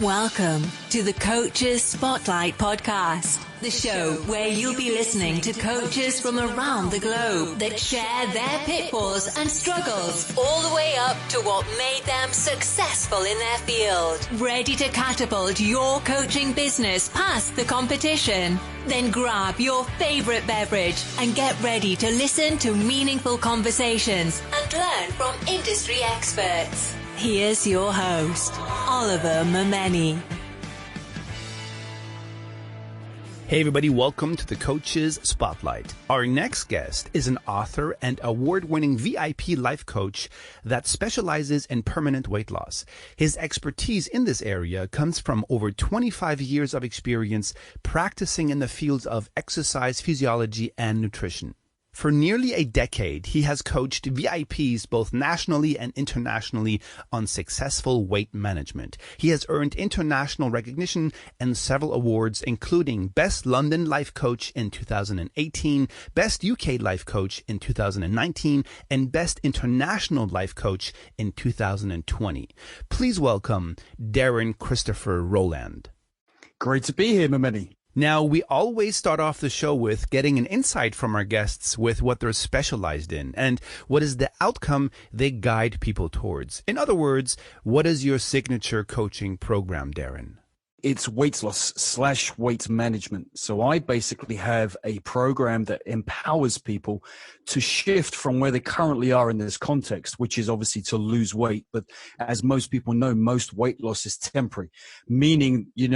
Welcome to the Coaches Spotlight Podcast, the show where you'll be listening to coaches from around the globe that share their pitfalls and struggles all the way up to what made them successful in their field. Ready to catapult your coaching business past the competition? Then grab your favorite beverage and get ready to listen to meaningful conversations and learn from industry experts. Here's your host, Oliver Mameni. Hey everybody, welcome to the Coaches Spotlight. Our next guest is an author and award-winning VIP life coach that specializes in permanent weight loss. His expertise in this area comes from over 25 years of experience practicing in the fields of exercise, physiology, and nutrition. For nearly a decade, he has coached VIPs both nationally and internationally on successful weight management. He has earned international recognition and several awards, including Best London Life Coach in 2018, Best UK Life Coach in 2019, and Best International Life Coach in 2020. Please welcome Darren Christopher Rowland. Great to be here, Mameni. Now, we always start off the show with getting an insight from our guests with what they're specialized in and what is the outcome they guide people towards. In other words, what is your signature coaching program, Darren? It's weight loss / weight management. So I basically have a program that empowers people to shift from where they currently are in this context, which is obviously to lose weight. But as most people know, most weight loss is temporary, meaning, you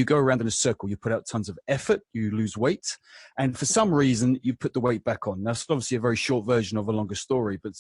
go around in a circle, you put out tons of effort, you lose weight, and for some reason you put the weight back on. That's obviously a very short version of a longer story, but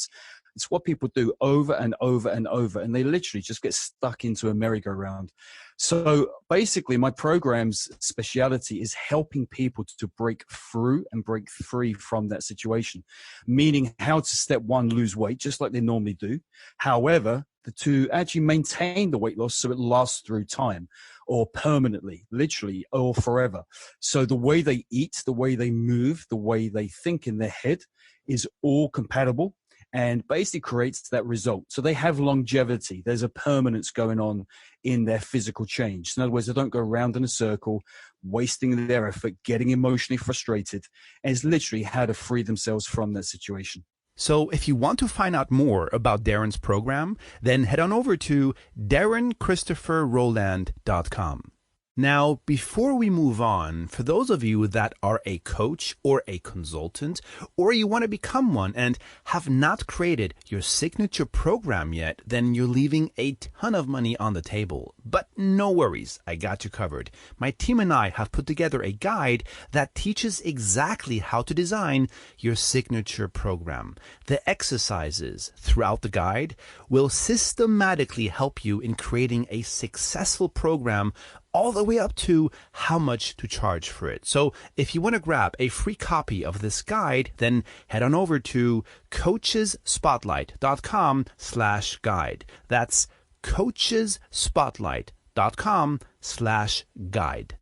it's what people do over and over and over, and they literally just get stuck into a merry-go-round. So basically, my program's speciality is helping people to break through and break free from that situation, meaning how to, step one, lose weight, just like they normally do. However, to actually maintain the weight loss so it lasts through time or permanently, literally, or forever. So the way they eat, the way they move, the way they think in their head is all compatible and basically creates that result. So they have longevity. There's a permanence going on in their physical change. In other words, they don't go around in a circle, wasting their effort, getting emotionally frustrated. And it's literally how to free themselves from that situation. So if you want to find out more about Darren's program, then head on over to darrenchristopherrowland.com. Now, before we move on, for those of you that are a coach or a consultant, or you want to become one and have not created your signature program yet, then you're leaving a ton of money on the table. But no worries, I got you covered. My team and I have put together a guide that teaches exactly how to design your signature program. The exercises throughout the guide will systematically help you in creating a successful program all the way up to how much to charge for it. So if you want to grab a free copy of this guide, then head on over to coachesspotlight.com/guide. That's coachesspotlight.com/guide.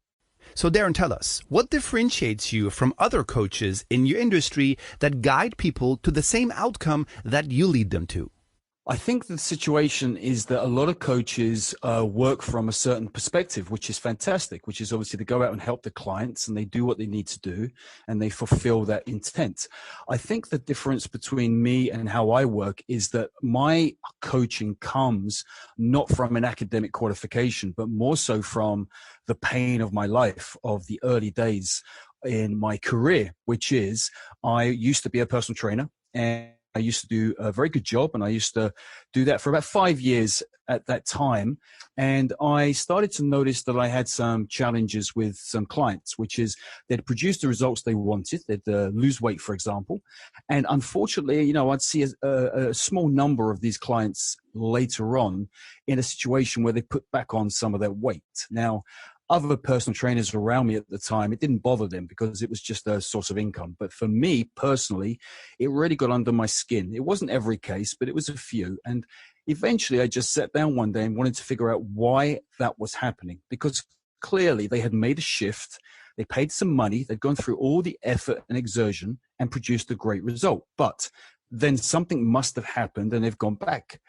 So Darren, tell us, what differentiates you from other coaches in your industry that guide people to the same outcome that you lead them to? I think the situation is that a lot of coaches work from a certain perspective, which is fantastic, which is obviously to go out and help the clients, and they do what they need to do and they fulfill that intent. I think the difference between me and how I work is that my coaching comes not from an academic qualification, but more so from the pain of my life, of the early days in my career, which is I used to be a personal trainer, and I used to do a very good job, and I used to do that for about 5 years at that time. And I started to notice that I had some challenges with some clients, which is they'd produce the results they wanted. They'd lose weight, for example. And unfortunately, I'd see a small number of these clients later on in a situation where they put back on some of their weight. Now, other personal trainers around me at the time, it didn't bother them because it was just a source of income. But for me personally, it really got under my skin. It wasn't every case, but it was a few. And eventually I just sat down one day and wanted to figure out why that was happening, because clearly they had made a shift. They paid some money. They'd gone through all the effort and exertion and produced a great result. But then something must have happened and they've gone back.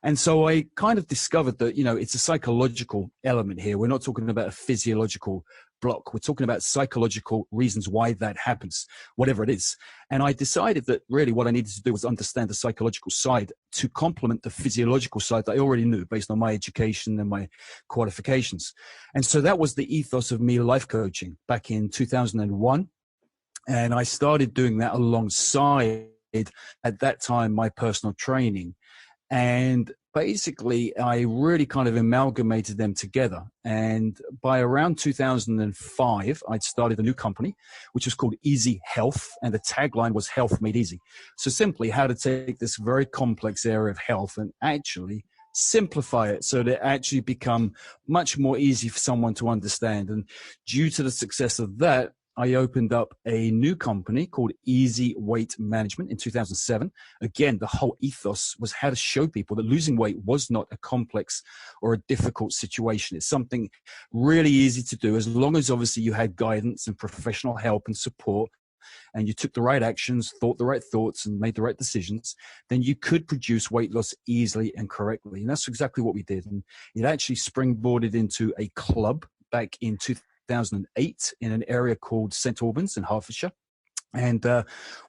And so I kind of discovered that, it's a psychological element here. We're not talking about a physiological block. We're talking about psychological reasons why that happens, whatever it is. And I decided that really what I needed to do was understand the psychological side to complement the physiological side that I already knew based on my education and my qualifications. And so that was the ethos of me life coaching back in 2001. And I started doing that alongside, at that time, my personal training. And basically, I really kind of amalgamated them together. And by around 2005, I'd started a new company, which was called Easy Health. And the tagline was Health Made Easy. So simply how to take this very complex area of health and actually simplify it so that it actually become much more easy for someone to understand. And due to the success of that, I opened up a new company called Easy Weight Management in 2007. Again, the whole ethos was how to show people that losing weight was not a complex or a difficult situation. It's something really easy to do as long as obviously you had guidance and professional help and support, and you took the right actions, thought the right thoughts, and made the right decisions, then you could produce weight loss easily and correctly. And that's exactly what we did. And it actually springboarded into a club back in 2008 in an area called St. Albans in Hertfordshire. And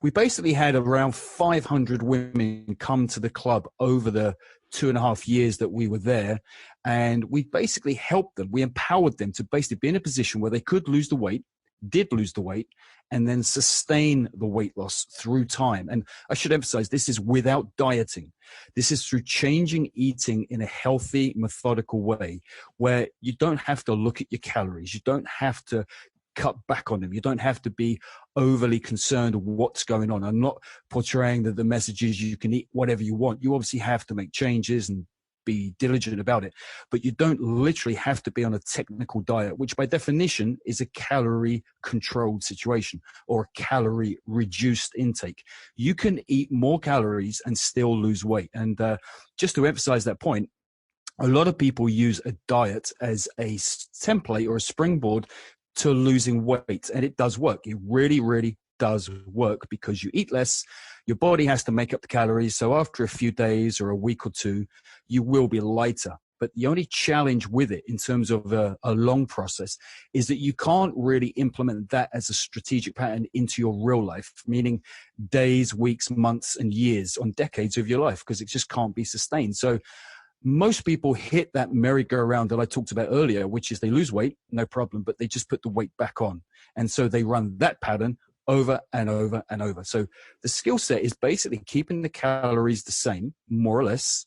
we basically had around 500 women come to the club over the 2.5 years that we were there. And we basically helped them. We empowered them to basically be in a position where they could lose the weight, did lose the weight, and then sustain the weight loss through time. And I should emphasize, this is without dieting. This is through changing eating in a healthy, methodical way where you don't have to look at your calories. You don't have to cut back on them. You don't have to be overly concerned with what's going on. I'm not portraying that the message is you can eat whatever you want. You obviously have to make changes and be diligent about it, but you don't literally have to be on a technical diet, which by definition is a calorie controlled situation or a calorie reduced intake. You can eat more calories and still lose weight. And just to emphasize that point, a lot of people use a diet as a template or a springboard to losing weight, and it does work. It really, really does work because you eat less, your body has to make up the calories. So after a few days or a week or two, you will be lighter. But the only challenge with it in terms of a long process is that you can't really implement that as a strategic pattern into your real life, meaning days, weeks, months, and years on decades of your life, because it just can't be sustained. So most people hit that merry-go-round that I talked about earlier, which is they lose weight, no problem, but they just put the weight back on. And so they run that pattern over and over and over. So the skill set is basically keeping the calories the same, more or less,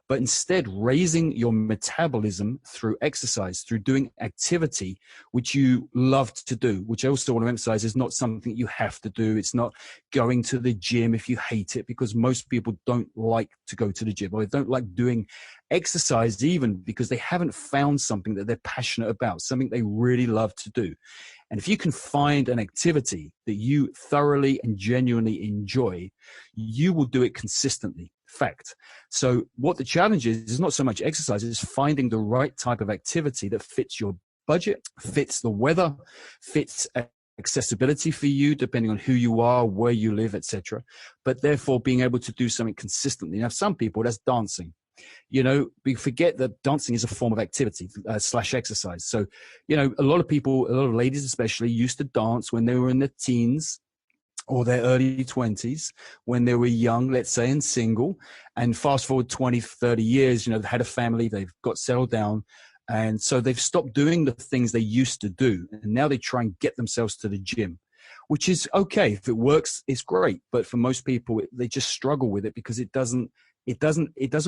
but instead raising your metabolism through exercise, through doing activity, which you love to do, which I also want to emphasize is not something you have to do. It's not going to the gym if you hate it, because most people don't like to go to the gym, or they don't like doing exercise even because they haven't found something that they're passionate about, something they really love to do. And if you can find an activity that you thoroughly and genuinely enjoy, you will do it consistently. Fact. So what the challenge is not so much exercise, it's finding the right type of activity that fits your budget, fits the weather, fits accessibility for you, depending on who you are, where you live, etc. But therefore being able to do something consistently. Now, some people, that's dancing. You know, we forget that dancing is a form of activity slash exercise. So, you know, a lot of people, a lot of ladies especially, used to dance when they were in their teens or their early 20s, when they were young, let's say, and single. And fast forward 20, 30 years, you know, they've had a family, they've got settled down. And so they've stopped doing the things they used to do. And now they try and get themselves to the gym, which is okay. If it works, it's great. But for most people, they just struggle with it because it doesn't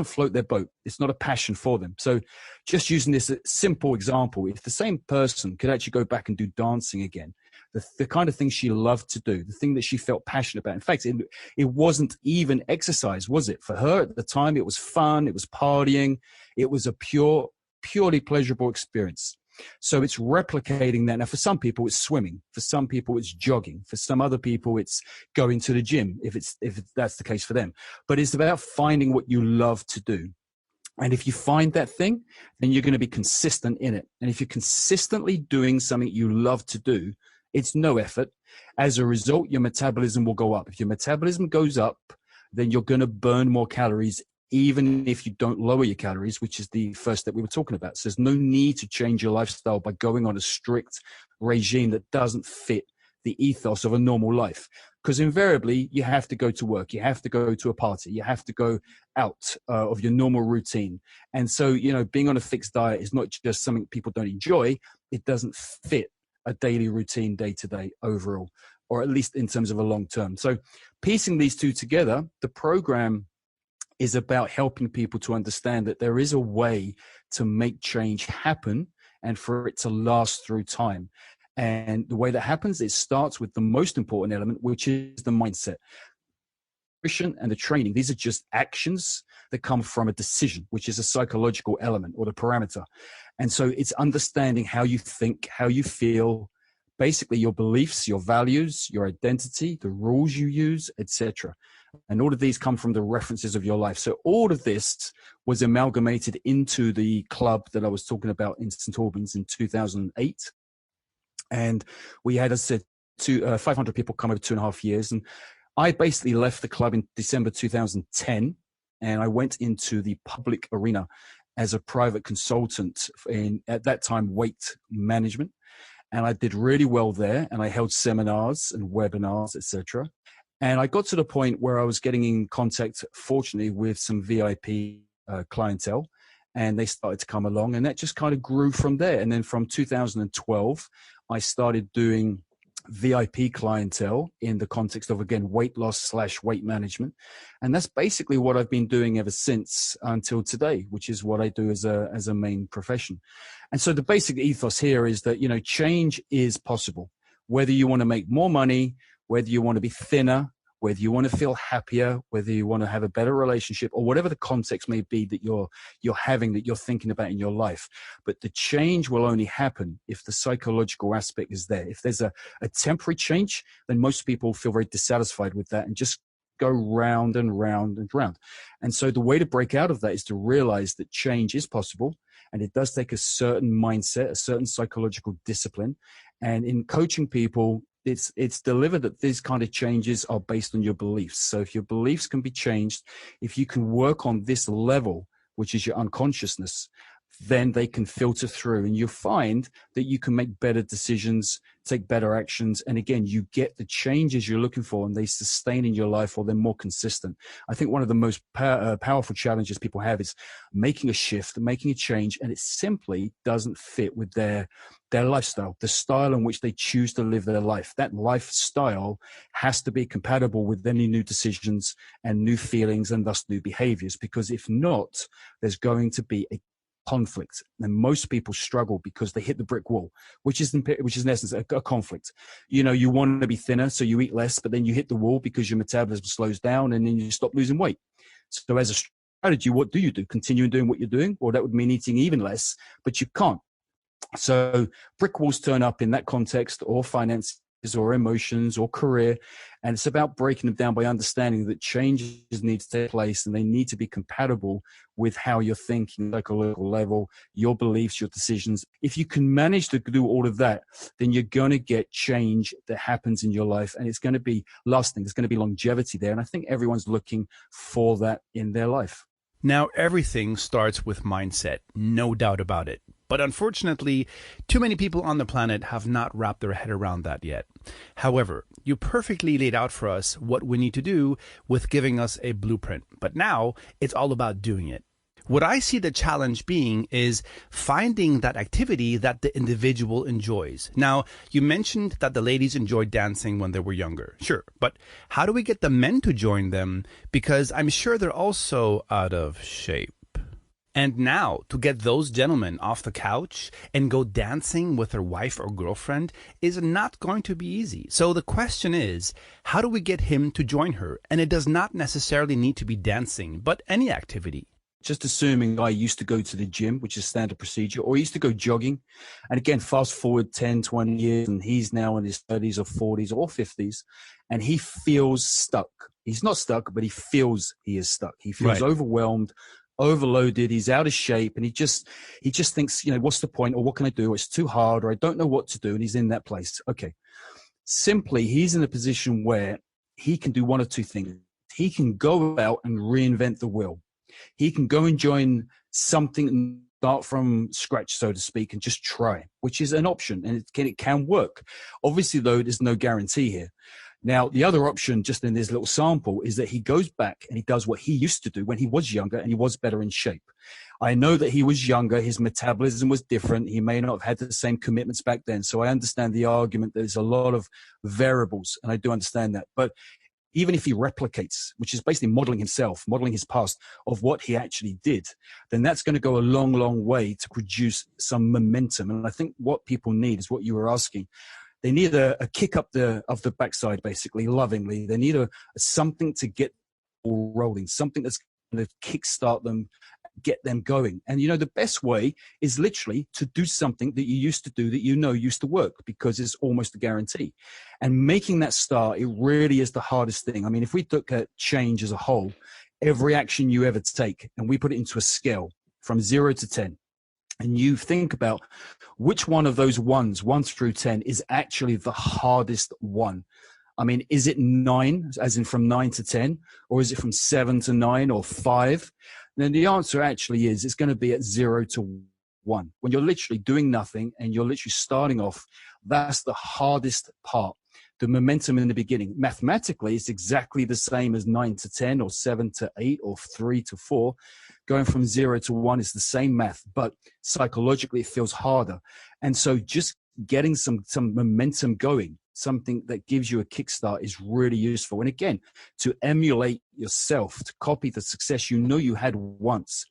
float their boat. It's not a passion for them. So just using this simple example, if the same person could actually go back and do dancing again, the kind of thing she loved to do, the thing that she felt passionate about. In fact, it wasn't even exercise, was it? For her at the time, it was fun, it was partying, it was a purely pleasurable experience. So it's replicating that. Now, for some people, it's swimming. For some people, it's jogging. For some other people, it's going to the gym, if that's the case for them. But it's about finding what you love to do. And if you find that thing, then you're going to be consistent in it. And if you're consistently doing something you love to do, it's no effort. As a result, your metabolism will go up. If your metabolism goes up, then you're going to burn more calories, even if you don't lower your calories, which is the first step we were talking about. So there's no need to change your lifestyle by going on a strict regime that doesn't fit the ethos of a normal life. Because invariably, you have to go to work, you have to go to a party, you have to go out of your normal routine. And so, being on a fixed diet is not just something people don't enjoy, it doesn't fit a daily routine day to day overall, or at least in terms of a long term. So piecing these two together, the program is about helping people to understand that there is a way to make change happen and for it to last through time. And the way that happens, it starts with the most important element, which is the mindset. Nutrition and the training, these are just actions that come from a decision, which is a psychological element or the parameter. And so it's understanding how you think, how you feel, basically your beliefs, your values, your identity, the rules you use, etc. And all of these come from the references of your life. So all of this was amalgamated into the club that I was talking about in St. Albans in 2008. And we had, as I said, 500 people come over 2.5 years. And I basically left the club in December 2010, and I went into the public arena as a private consultant in, at that time, weight management. And I did really well there, and I held seminars and webinars, etc. And I got to the point where I was getting in contact, fortunately, with some VIP clientele, and they started to come along, and that just kind of grew from there. And then from 2012, I started doing VIP clientele in the context of, again, weight loss / weight management. And that's basically what I've been doing ever since until today, which is what I do as a main profession. And so the basic ethos here is that, change is possible. Whether you want to make more money, whether you want to be thinner, whether you want to feel happier, whether you want to have a better relationship, or whatever the context may be that you're having, that you're thinking about in your life. But the change will only happen if the psychological aspect is there. If there's a temporary change, then most people feel very dissatisfied with that and just go round and round and round. And so the way to break out of that is to realize that change is possible, and it does take a certain mindset, a certain psychological discipline. And in coaching people, it's delivered that these kind of changes are based on your beliefs. So if your beliefs can be changed, if you can work on this level, which is your unconsciousness, then they can filter through, and you'll find that you can make better decisions, take better actions. And again, you get the changes you're looking for, and they sustain in your life, or they're more consistent. I think one of the most powerful challenges people have is making a shift, making a change, and it simply doesn't fit with their lifestyle, the style in which they choose to live their life. That lifestyle has to be compatible with any new decisions and new feelings, and thus new behaviors, because if not, there's going to be a conflict. And most people struggle because they hit the brick wall, which is in essence a conflict. You want to be thinner, so you eat less, but then you hit the wall because your metabolism slows down, and then you stop losing weight. So as a strategy, what do? Continue doing what you're doing? Well, that would mean eating even less, but you can't. So brick walls turn up in that context, or finances, or emotions, or career. And it's about breaking them down by understanding that changes need to take place, and they need to be compatible with how you're thinking, psychological level, your beliefs, your decisions. If you can manage to do all of that, then you're going to get change that happens in your life, and it's going to be lasting. There's going to be longevity there. And I think everyone's looking for that in their life. Now, everything starts with mindset, no doubt about it. But unfortunately, too many people on the planet have not wrapped their head around that yet. However, you perfectly laid out for us what we need to do with giving us a blueprint. But now it's all about doing it. What I see the challenge being is finding that activity that the individual enjoys. Now, you mentioned that the ladies enjoyed dancing when they were younger. Sure, but how do we get the men to join them? Because I'm sure they're also out of shape. And now, to get those gentlemen off the couch and go dancing with their wife or girlfriend is not going to be easy. So the question is, how do we get him to join her? And it does not necessarily need to be dancing, but any activity. Just assuming I used to go to the gym, which is standard procedure, or he used to go jogging. And again, fast forward 10, 20 years, and he's now in his 30s or 40s or 50s, and he feels stuck. He's not stuck, but he feels he is stuck. He feels overwhelmed, overloaded, he's out of shape, and he just thinks, what's the point, or what can I do? It's too hard, or I don't know what to do, and he's in that place. Okay. Simply, he's in a position where he can do one of two things. he can go out and reinvent the wheel. He can go and join something and start from scratch, so to speak, and just try, which is an option, and it can work. Obviously, though, there's no guarantee here. Now, the other option, just in this little sample, is that he goes back and he does what he used to do when he was younger and he was better in shape. I know that he was younger, his metabolism was different, he may not have had the same commitments back then, so I understand the argument that there's a lot of variables, and I do understand that. But even if he replicates, which is basically modeling himself, modeling his past of what he actually did, then that's going to go a long, long way to produce some momentum. And I think what people need is what you were asking. They need a kick up of the backside, basically, lovingly. They need something to get all rolling, something that's going to kickstart them, get them going. And, the best way is literally to do something that you used to do that used to work, because it's almost a guarantee. And making that start, it really is the hardest thing. I mean, if we look at change as a whole, every action you ever take, and we put it into a scale from 0 to 10, and you think about which one of those 1 through 10 is actually the hardest one. I mean, is it 9, as in from 9 to 10, or is it from 7 to 9 or 5? Then the answer actually is it's going to be at 0 to 1. When you're literally doing nothing and you're literally starting off, that's the hardest part. The momentum in the beginning. Mathematically, it's exactly the same as 9 to 10 or 7 to 8 or 3 to 4. Going from 0 to 1 is the same math, but psychologically it feels harder. And so just getting some momentum going, something that gives you a kickstart, is really useful. And again, to emulate yourself, to copy the success you had once,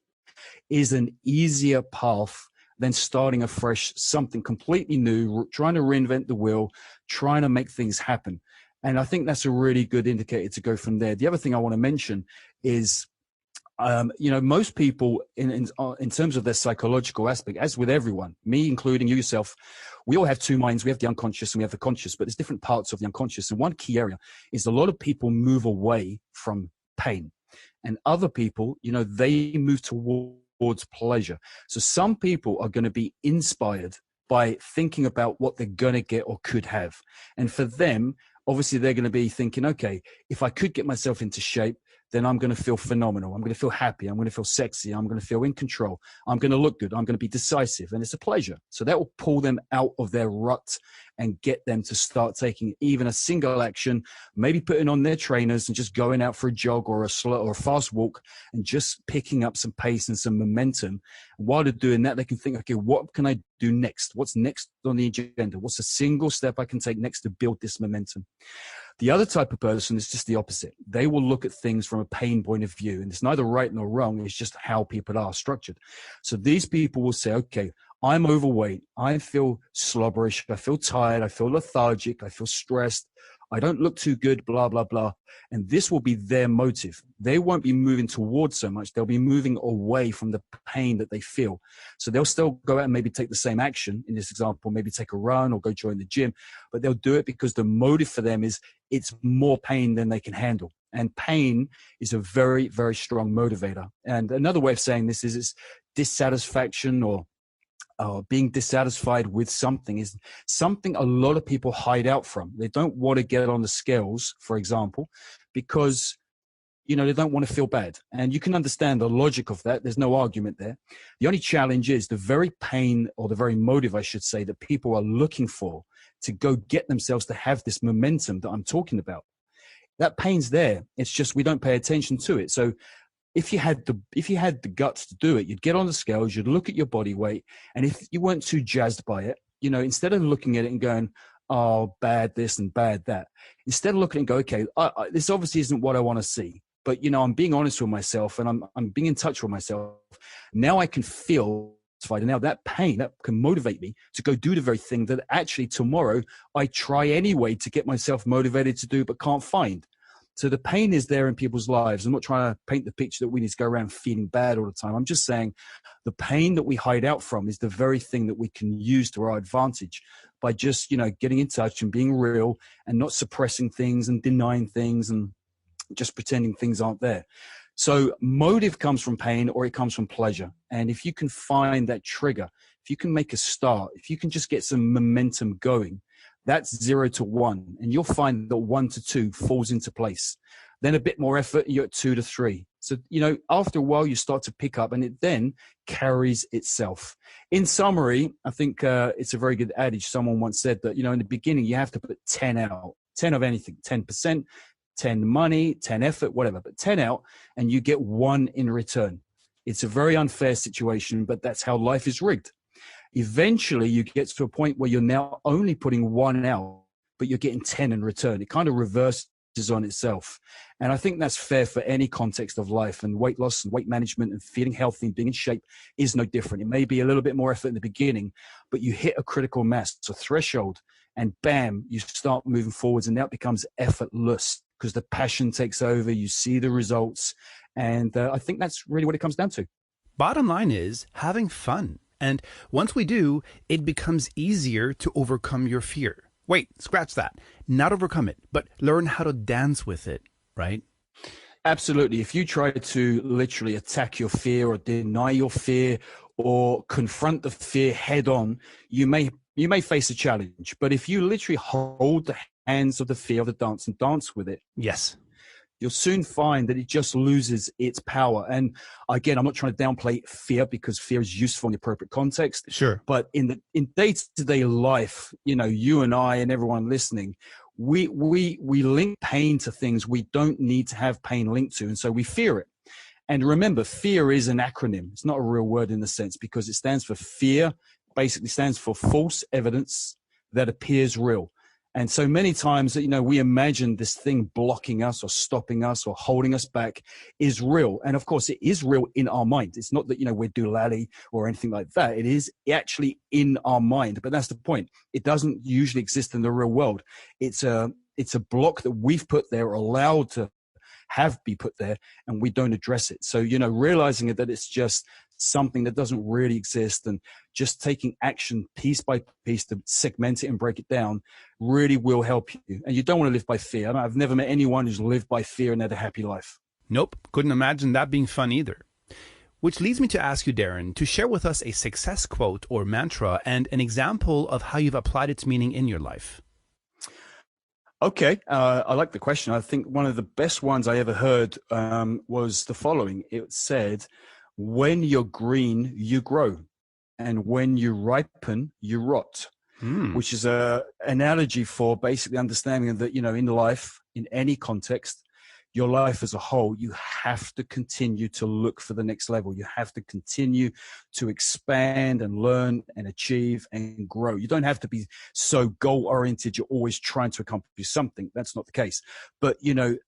is an easier path than starting afresh, something completely new, trying to reinvent the wheel, trying to make things happen. And I think that's a really good indicator to go from there. The other thing I want to mention is, most people in terms of their psychological aspect, as with everyone, me including you yourself, we all have two minds. We have the unconscious and we have the conscious, but there's different parts of the unconscious. And one key area is a lot of people move away from pain, and other people, they move towards pleasure. So some people are going to be inspired by thinking about what they're going to get or could have. And for them, obviously, they're going to be thinking, okay, if I could get myself into shape, then I'm going to feel phenomenal. I'm going to feel happy. I'm going to feel sexy. I'm going to feel in control. I'm going to look good. I'm going to be decisive. And it's a pleasure. So that will pull them out of their rut and get them to start taking even a single action, maybe putting on their trainers and just going out for a jog or a slow or a fast walk and just picking up some pace and some momentum. And while they're doing that, they can think, okay, what can I do next? What's next on the agenda? What's a single step I can take next to build this momentum? The other type of person is just the opposite. They will look at things from a pain point of view, and it's neither right nor wrong. It's just how people are structured. So these people will say, okay, I'm overweight. I feel slobberish. I feel tired. I feel lethargic. I feel stressed. I don't look too good, blah, blah, blah. And this will be their motive. They won't be moving towards so much. They'll be moving away from the pain that they feel. So they'll still go out and maybe take the same action. In this example, maybe take a run or go join the gym, but they'll do it because the motive for them is it's more pain than they can handle. And pain is a very, very strong motivator. And another way of saying this is it's dissatisfaction or being dissatisfied with something is something a lot of people hide out from. They don't want to get on the scales, for example, because, they don't want to feel bad. And you can understand the logic of that. There's no argument there. The only challenge is the very pain, or the very motive, I should say, that people are looking for to go get themselves to have this momentum that I'm talking about. That pain's there. It's just we don't pay attention to it. So if you had the guts to do it, you'd get on the scales, you'd look at your body weight, and if you weren't too jazzed by it, instead of looking at it and going, oh, bad this and bad that, instead of looking and go, okay, this obviously isn't what I want to see, but I'm being honest with myself and I'm being in touch with myself. Now I can feel satisfied, and now that pain that can motivate me to go do the very thing that actually tomorrow I try anyway to get myself motivated to do but can't find. So the pain is there in people's lives. I'm not trying to paint the picture that we need to go around feeling bad all the time. I'm just saying the pain that we hide out from is the very thing that we can use to our advantage by just, getting in touch and being real and not suppressing things and denying things and just pretending things aren't there. So motive comes from pain or it comes from pleasure. And if you can find that trigger, if you can make a start, if you can just get some momentum going, that's 0 to 1, and you'll find that 1 to 2 falls into place. Then a bit more effort, you're at 2 to 3. So, after a while, you start to pick up, and it then carries itself. In summary, I think it's a very good adage. Someone once said that, in the beginning, you have to put 10 out, 10 of anything, 10%, 10 money, 10 effort, whatever, but 10 out, and you get 1 in return. It's a very unfair situation, but that's how life is rigged. Eventually, you get to a point where you're now only putting 1 out, but you're getting 10 in return. It kind of reverses on itself. And I think that's fair for any context of life, and weight loss and weight management and feeling healthy and being in shape is no different. It may be a little bit more effort in the beginning, but you hit a critical mass, a threshold, and bam, you start moving forwards, and now it becomes effortless because the passion takes over. You see the results. And I think that's really what it comes down to. Bottom line is having fun. And once we do, it becomes easier to overcome your fear. Wait, scratch that. Not overcome it, but learn how to dance with it, right? Absolutely. If you try to literally attack your fear or deny your fear or confront the fear head on, you may face a challenge. But if you literally hold the hands of the fear of the dance and dance with it, yes, you'll soon find that it just loses its power. And again, I'm not trying to downplay fear, because fear is useful in the appropriate context. Sure. But in day-to-day life, you and I and everyone listening, we link pain to things we don't need to have pain linked to. And so we fear it. And remember, fear is an acronym. It's not a real word in the sense, because it stands for fear, basically stands for false evidence that appears real. And so many times, we imagine this thing blocking us or stopping us or holding us back is real. And of course, it is real in our mind. It's not that, we're doolally or anything like that. It is actually in our mind. But that's the point. It doesn't usually exist in the real world. It's a block that we've put there, or allowed to be put there, and we don't address it. So, realizing that it's just something that doesn't really exist, and just taking action piece by piece to segment it and break it down really will help you. And you don't want to live by fear. I've never met anyone who's lived by fear and had a happy life. Nope. Couldn't imagine that being fun either. Which leads me to ask you, Darren, to share with us a success quote or mantra and an example of how you've applied its meaning in your life. Okay. I like the question. I think one of the best ones I ever heard was the following. It said, "When you're green, you grow. And when you ripen, you rot." Which is a analogy for basically understanding that, in life, in any context, your life as a whole, you have to continue to look for the next level. You have to continue to expand and learn and achieve and grow. You don't have to be so goal-oriented. You're always trying to accomplish something. That's not the case. But, a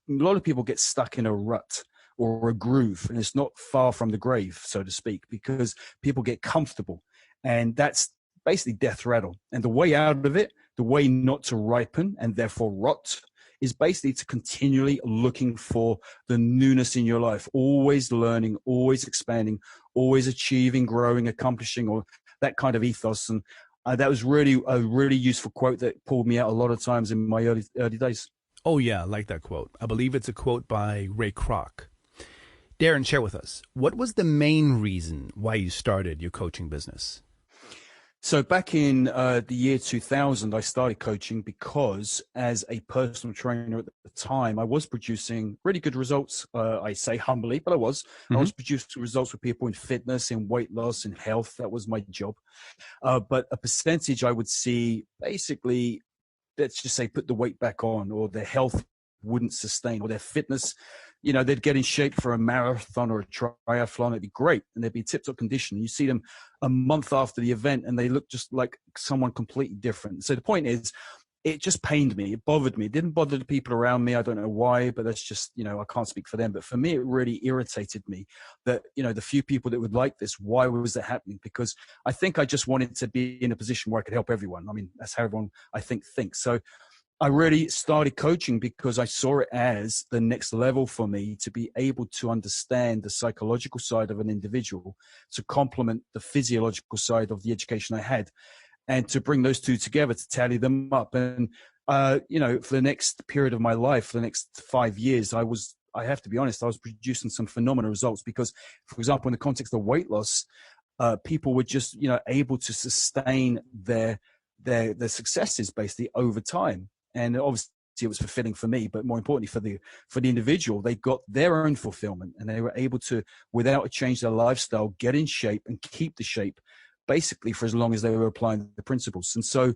lot of people get stuck in a rut or a groove, and it's not far from the grave, so to speak, because people get comfortable, and that's basically death rattle. And the way out of it, the way not to ripen and therefore rot, is basically to continually looking for the newness in your life, always learning, always expanding, always achieving, growing, accomplishing, or that kind of ethos. And that was really a really useful quote that pulled me out a lot of times in my early days. Oh yeah, I like that quote. I believe it's a quote by Ray Kroc. Darren, share with us, what was the main reason why you started your coaching business? So back in the year 2000, I started coaching because as a personal trainer at the time, I was producing really good results. I say humbly, but I was producing results with people in fitness, in weight loss, in health. That was my job. But a percentage I would see basically, let's just say, put the weight back on, or their health wouldn't sustain, or their fitness, they'd get in shape for a marathon or a triathlon. It'd be great, and they'd be tip-top condition. You see them a month after the event, and they look just like someone completely different. So the point is, it just pained me. It bothered me. It didn't bother the people around me. I don't know why, but that's just, I can't speak for them. But for me, it really irritated me that, the few people that would like this, why was it happening? Because I think I just wanted to be in a position where I could help everyone. I mean, that's how everyone, I think, thinks. So I really started coaching because I saw it as the next level for me to be able to understand the psychological side of an individual, to complement the physiological side of the education I had, and to bring those two together, to tally them up. And, for the next period of my life, for the next 5 years, I have to be honest, I was producing some phenomenal results because, for example, in the context of weight loss, people were just, able to sustain their successes basically over time. And obviously it was fulfilling for me, but more importantly for the individual, they got their own fulfillment, and they were able to, without a change their lifestyle, get in shape and keep the shape basically for as long as they were applying the principles. And so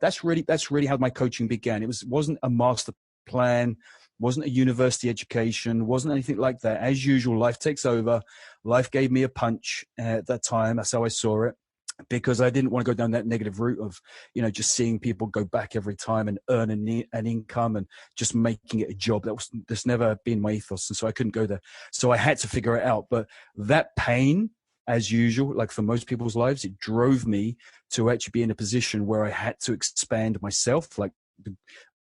that's really how my coaching began. Wasn't a master plan, wasn't a university education, wasn't anything like that. As usual, life takes over. Life gave me a punch at that time. That's how I saw it, because I didn't want to go down that negative route of, just seeing people go back every time and earn an income and just making it a job. That's never been my ethos. And so I couldn't go there. So I had to figure it out. But that pain, as usual, like for most people's lives, it drove me to actually be in a position where I had to expand myself. Like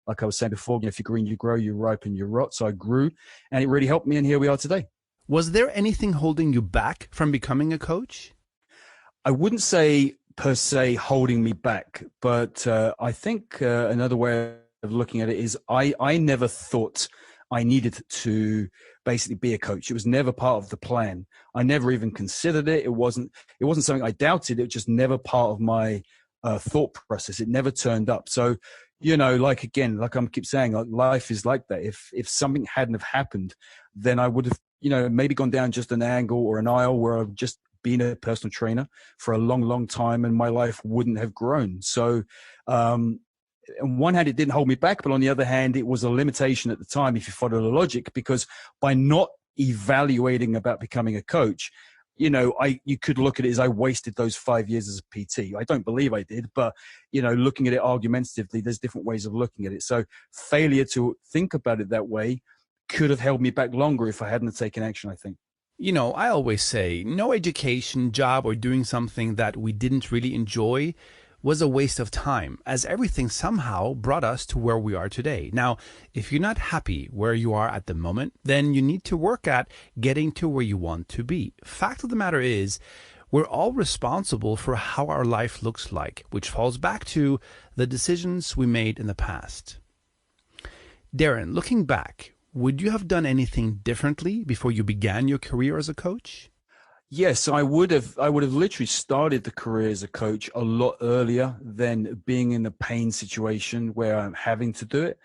I was saying before, if you're green, you grow, you ripen, you rot. So I grew, and it really helped me. And here we are today. Was there anything holding you back from becoming a coach? I wouldn't say per se holding me back, but I think another way of looking at it is I never thought I needed to basically be a coach. It was never part of the plan. I never even considered it. It wasn't something I doubted. It was just never part of my thought process. It never turned up. So, like I keep saying, life is like that. If something hadn't have happened, then I would have, maybe gone down just an angle or an aisle where I've just been a personal trainer for a long, long time, and my life wouldn't have grown. So, on one hand, it didn't hold me back, but on the other hand, it was a limitation at the time, if you follow the logic, because by not evaluating about becoming a coach, you could look at it as I wasted those 5 years as a PT. I don't believe I did, but, looking at it argumentatively, there's different ways of looking at it. So failure to think about it that way could have held me back longer if I hadn't taken action, I think. I always say no education, job, or doing something that we didn't really enjoy was a waste of time, as everything somehow brought us to where we are today. Now, if you're not happy where you are at the moment, then you need to work at getting to where you want to be. Fact of the matter is, we're all responsible for how our life looks like, which falls back to the decisions we made in the past. Darren, looking back, would you have done anything differently before you began your career as a coach? Yes, I would have literally started the career as a coach a lot earlier than being in the pain situation where I'm having to do it.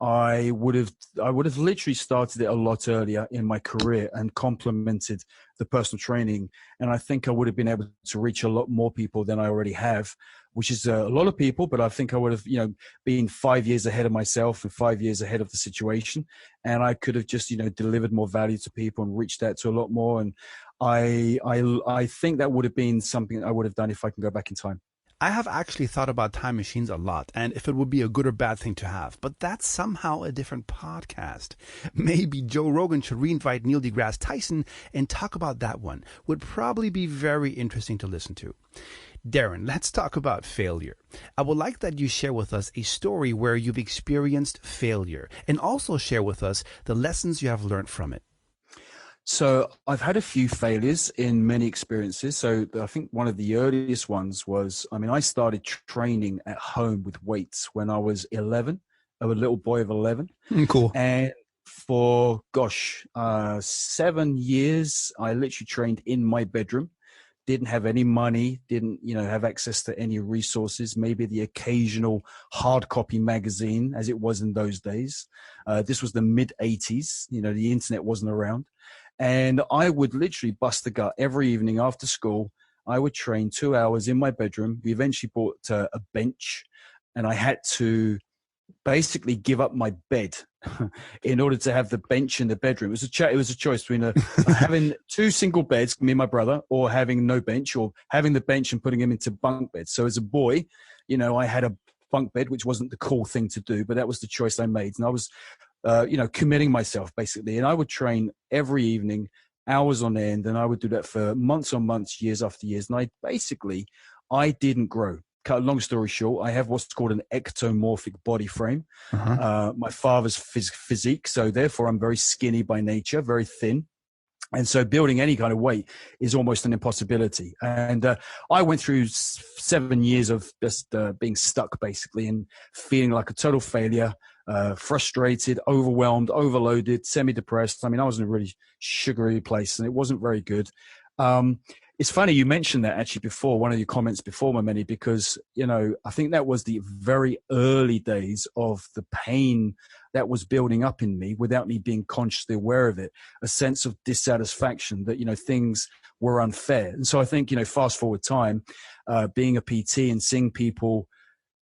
I would have literally started it a lot earlier in my career and complemented the personal training. And I think I would have been able to reach a lot more people than I already have, which is a lot of people, but I think I would have, been 5 years ahead of myself and 5 years ahead of the situation. And I could have just, delivered more value to people and reached out to a lot more. And I think that would have been something I would have done if I can go back in time. I have actually thought about time machines a lot and if it would be a good or bad thing to have, but that's somehow a different podcast. Maybe Joe Rogan should reinvite Neil deGrasse Tyson and talk about that one. Would probably be very interesting to listen to. Darren, let's talk about failure. I would like that you share with us a story where you've experienced failure and also share with us the lessons you have learned from it. So I've had a few failures in many experiences. So I think one of the earliest ones was, I started training at home with weights when I was 11, a little boy of 11. Cool. And for, 7 years, I literally trained in my bedroom. Didn't have any money, didn't, have access to any resources, maybe the occasional hard copy magazine as it was in those days. This was the mid 80s, the internet wasn't around. And I would literally bust the gut every evening after school. I would train 2 hours in my bedroom. We eventually bought a bench, and I had to basically give up my bed in order to have the bench in the bedroom. It was a choice between having 2 single beds, me and my brother, or having no bench, or having the bench and putting him into bunk beds. So as a boy, I had a bunk bed, which wasn't the cool thing to do, but that was the choice I made. And I was committing myself basically. And I would train every evening, hours on end. And I would do that for months on months, years after years. And I didn't grow. Cut a long story short, I have what's called an ectomorphic body frame. My father's physique. So therefore I'm very skinny by nature, very thin. And so building any kind of weight is almost an impossibility. And I went through 7 years of just being stuck basically and feeling like a total failure. Frustrated, overwhelmed, overloaded, semi-depressed. I was in a really sugary place and it wasn't very good. It's funny you mentioned that actually before, one of your comments before, Mameni, because, I think that was the very early days of the pain that was building up in me without me being consciously aware of it, a sense of dissatisfaction that, things were unfair. And so I think, fast forward time, being a PT and seeing people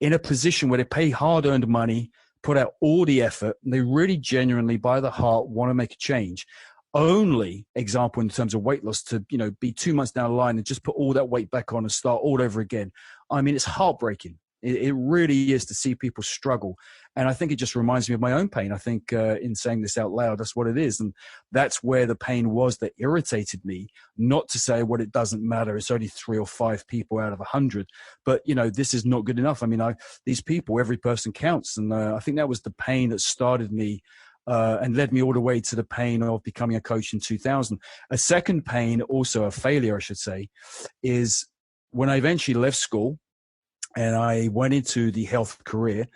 in a position where they pay hard-earned money, put out all the effort, and they really genuinely, by the heart, want to make a change. Only example in terms of weight loss to, be 2 months down the line and just put all that weight back on and start all over again. I mean, it's heartbreaking. It really is to see people struggle. And I think it just reminds me of my own pain. I think in saying this out loud, that's what it is. And that's where the pain was that irritated me, not to say, well, it doesn't matter. It's only 3 or 5 people out of 100. But, this is not good enough. I mean, these people, every person counts. And I think that was the pain that started me and led me all the way to the pain of becoming a coach in 2000. A second pain, also a failure, I should say, is when I eventually left school and I went into the health career.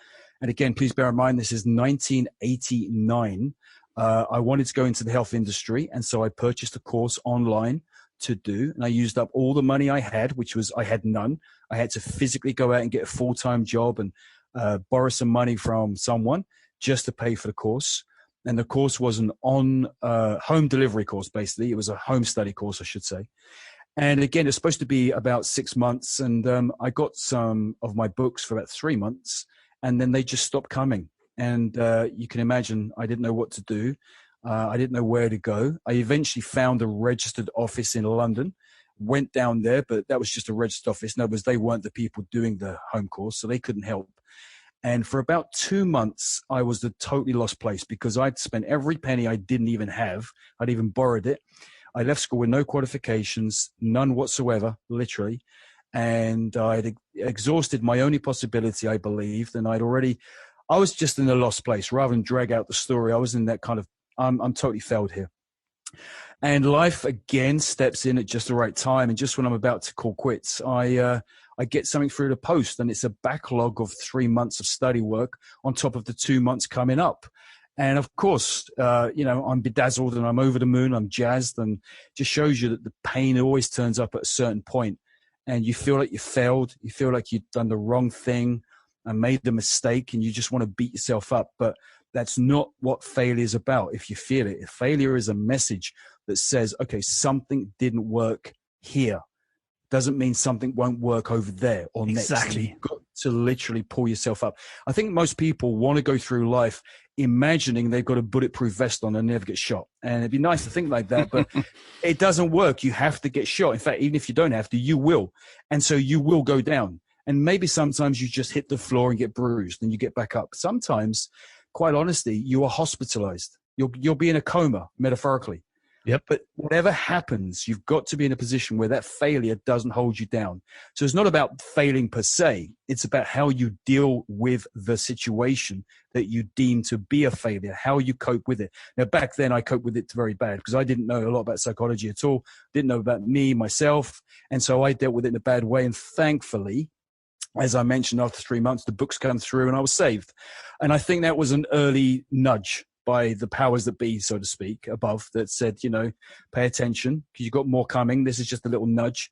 And again, please bear in mind, this is 1989. I wanted to go into the health industry. And so I purchased a course online to do. And I used up all the money I had, which was, I had none. I had to physically go out and get a full-time job and borrow some money from someone just to pay for the course. And the course was an home delivery course, basically. It was a home study course, I should say. And again, it's supposed to be about 6 months. And I got some of my books for about 3 months, and then they just stopped coming. And you can imagine I didn't know what to do. I didn't know where to go. I eventually found a registered office in London, went down there, but that was just a registered office. In other words, they weren't the people doing the home course, so they couldn't help. And for about 2 months, I was a totally lost place because I'd spent every penny I didn't even have. I'd even borrowed it. I left school with no qualifications, none whatsoever, literally. And I'd exhausted my only possibility, I believed. And I was just in a lost place. Rather than drag out the story, I was in that kind of, I'm totally failed here. And life again steps in at just the right time. And just when I'm about to call quits, I get something through the post, and it's a backlog of 3 months of study work on top of the 2 months coming up. And of course, I'm bedazzled and I'm over the moon, I'm jazzed, and just shows you that the pain always turns up at a certain point, and you feel like you failed. You feel like you've done the wrong thing and made the mistake, and you just want to beat yourself up. But that's not what failure is about. If you feel it, failure is a message that says, okay, something didn't work here. Doesn't mean something won't work over there or next. Exactly. You've got to literally pull yourself up. I think most people want to go through life imagining they've got a bulletproof vest on and never get shot. And it'd be nice to think like that, but it doesn't work. You have to get shot. In fact, even if you don't have to, you will. And so you will go down. And maybe sometimes you just hit the floor and get bruised and you get back up. Sometimes, quite honestly, you are hospitalized. You'll be in a coma, metaphorically. Yep. But whatever happens, you've got to be in a position where that failure doesn't hold you down. So it's not about failing per se. It's about how you deal with the situation that you deem to be a failure, how you cope with it. Now, back then, I coped with it very bad because I didn't know a lot about psychology at all, didn't know about me, myself. And so I dealt with it in a bad way. And thankfully, as I mentioned, after 3 months, the books came through and I was saved. And I think that was an early nudge by the powers that be, so to speak, above, that said, pay attention because you've got more coming. This is just a little nudge.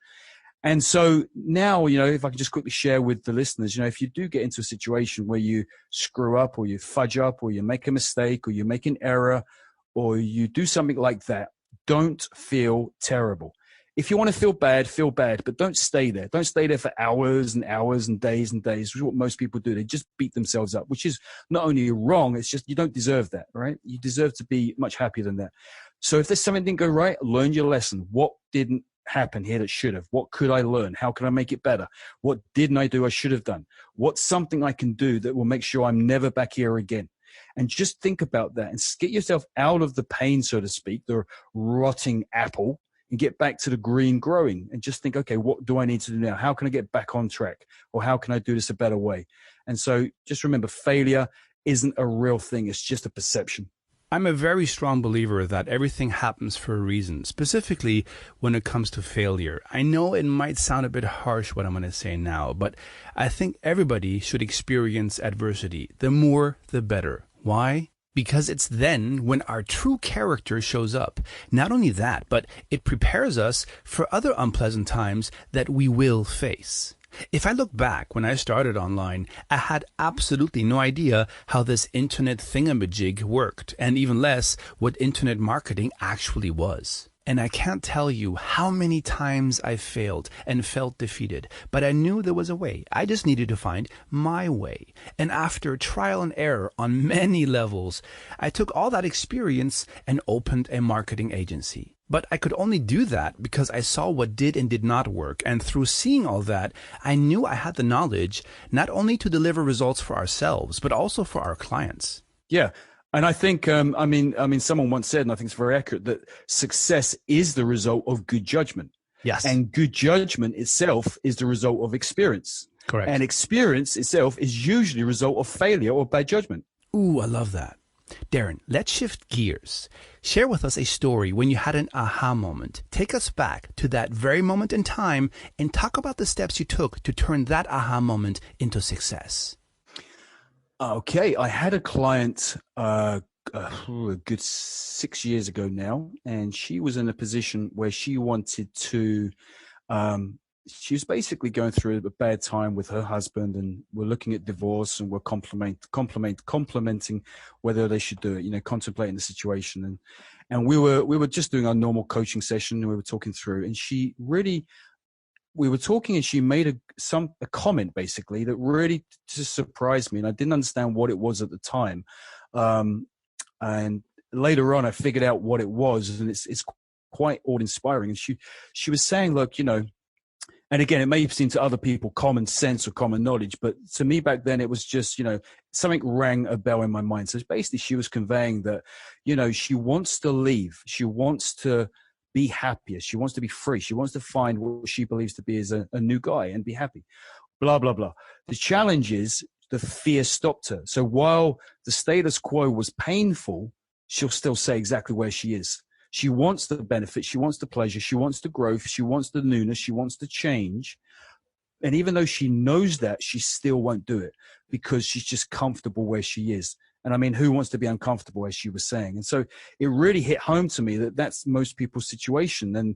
And so now, if I can just quickly share with the listeners, if you do get into a situation where you screw up or you fudge up or you make a mistake or you make an error or you do something like that, don't feel terrible. If you want to feel bad, but don't stay there. Don't stay there for hours and hours and days, which is what most people do. They just beat themselves up, which is not only wrong, it's just you don't deserve that, right? You deserve to be much happier than that. So if there's something that didn't go right, learn your lesson. What didn't happen here that should have? What could I learn? How can I make it better? What didn't I do I should have done? What's something I can do that will make sure I'm never back here again? And just think about that and get yourself out of the pain, so to speak, the rotting apple, and get back to the green growing and just think, okay, what do I need to do now? How can I get back on track? Or how can I do this a better way? And so just remember, failure isn't a real thing. It's just a perception. I'm a very strong believer that everything happens for a reason, specifically when it comes to failure. I know it might sound a bit harsh what I'm going to say now, but I think everybody should experience adversity. The more, the better. Why? because it's then when our true character shows up. Not only that, but it prepares us for other unpleasant times that we will face. If I look back when I started online, I had absolutely no idea how this internet thingamajig worked, and even less what internet marketing actually was. And I can't tell you how many times I failed and felt defeated, but I knew there was a way. I just needed to find my way. And after trial and error on many levels, I took all that experience and opened a marketing agency. But I could only do that because I saw what did and did not work. And through seeing all that, I knew I had the knowledge not only to deliver results for ourselves, but also for our clients. Yeah. And I think, I mean, someone once said, and I think it's very accurate, that success is the result of good judgment. Yes. And good judgment itself is the result of experience. Correct. And experience itself is usually a result of failure or bad judgment. Ooh, I love that. Darren, let's shift gears. Share with us a story when you had an aha moment. Take us back to that very moment in time and talk about the steps you took to turn that aha moment into success. Okay, I had a client a good 6 years ago now, and she was in a position where she wanted to, she was basically going through a bad time with her husband, and we're looking at divorce, and we're complimenting whether they should do it, contemplating the situation. And we were just doing our normal coaching session, and we were talking through, and we were talking, and she made a comment basically that really just surprised me, and I didn't understand what it was at the time. And later on, I figured out what it was, and it's quite awe-inspiring. And she was saying, look, and again, it may seem to other people common sense or common knowledge, but to me back then, it was just, something rang a bell in my mind. So basically, she was conveying that, she wants to leave, she wants to be happier. She wants to be free. She wants to find what she believes to be as a new guy and be happy, blah, blah, blah. The challenge is the fear stopped her. So while the status quo was painful, she'll still say exactly where she is. She wants the benefit. She wants the pleasure. She wants the growth. She wants the newness. She wants the change. And even though she knows that, she still won't do it because she's just comfortable where she is. And I mean, who wants to be uncomfortable, as she was saying? And so it really hit home to me that that's most people's situation. And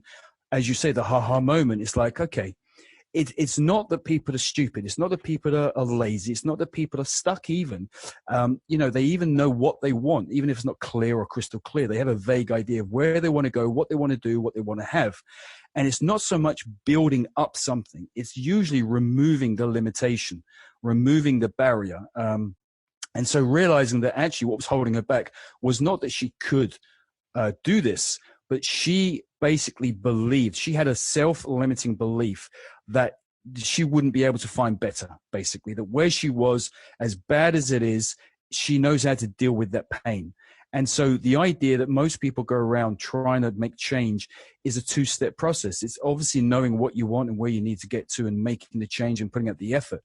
as you say, the ha-ha moment, it's like, okay, it's not that people are stupid. It's not that people are lazy. It's not that people are stuck even. They even know what they want, even if it's not clear or crystal clear. They have a vague idea of where they want to go, what they want to do, what they want to have. And it's not so much building up something. It's usually removing the limitation, removing the barrier. And so realizing that actually what was holding her back was not that she could do this, but she basically believed, she had a self-limiting belief that she wouldn't be able to find better, basically, that where she was, as bad as it is, she knows how to deal with that pain. And so the idea that most people go around trying to make change is a two-step process. It's obviously knowing what you want and where you need to get to and making the change and putting out the effort.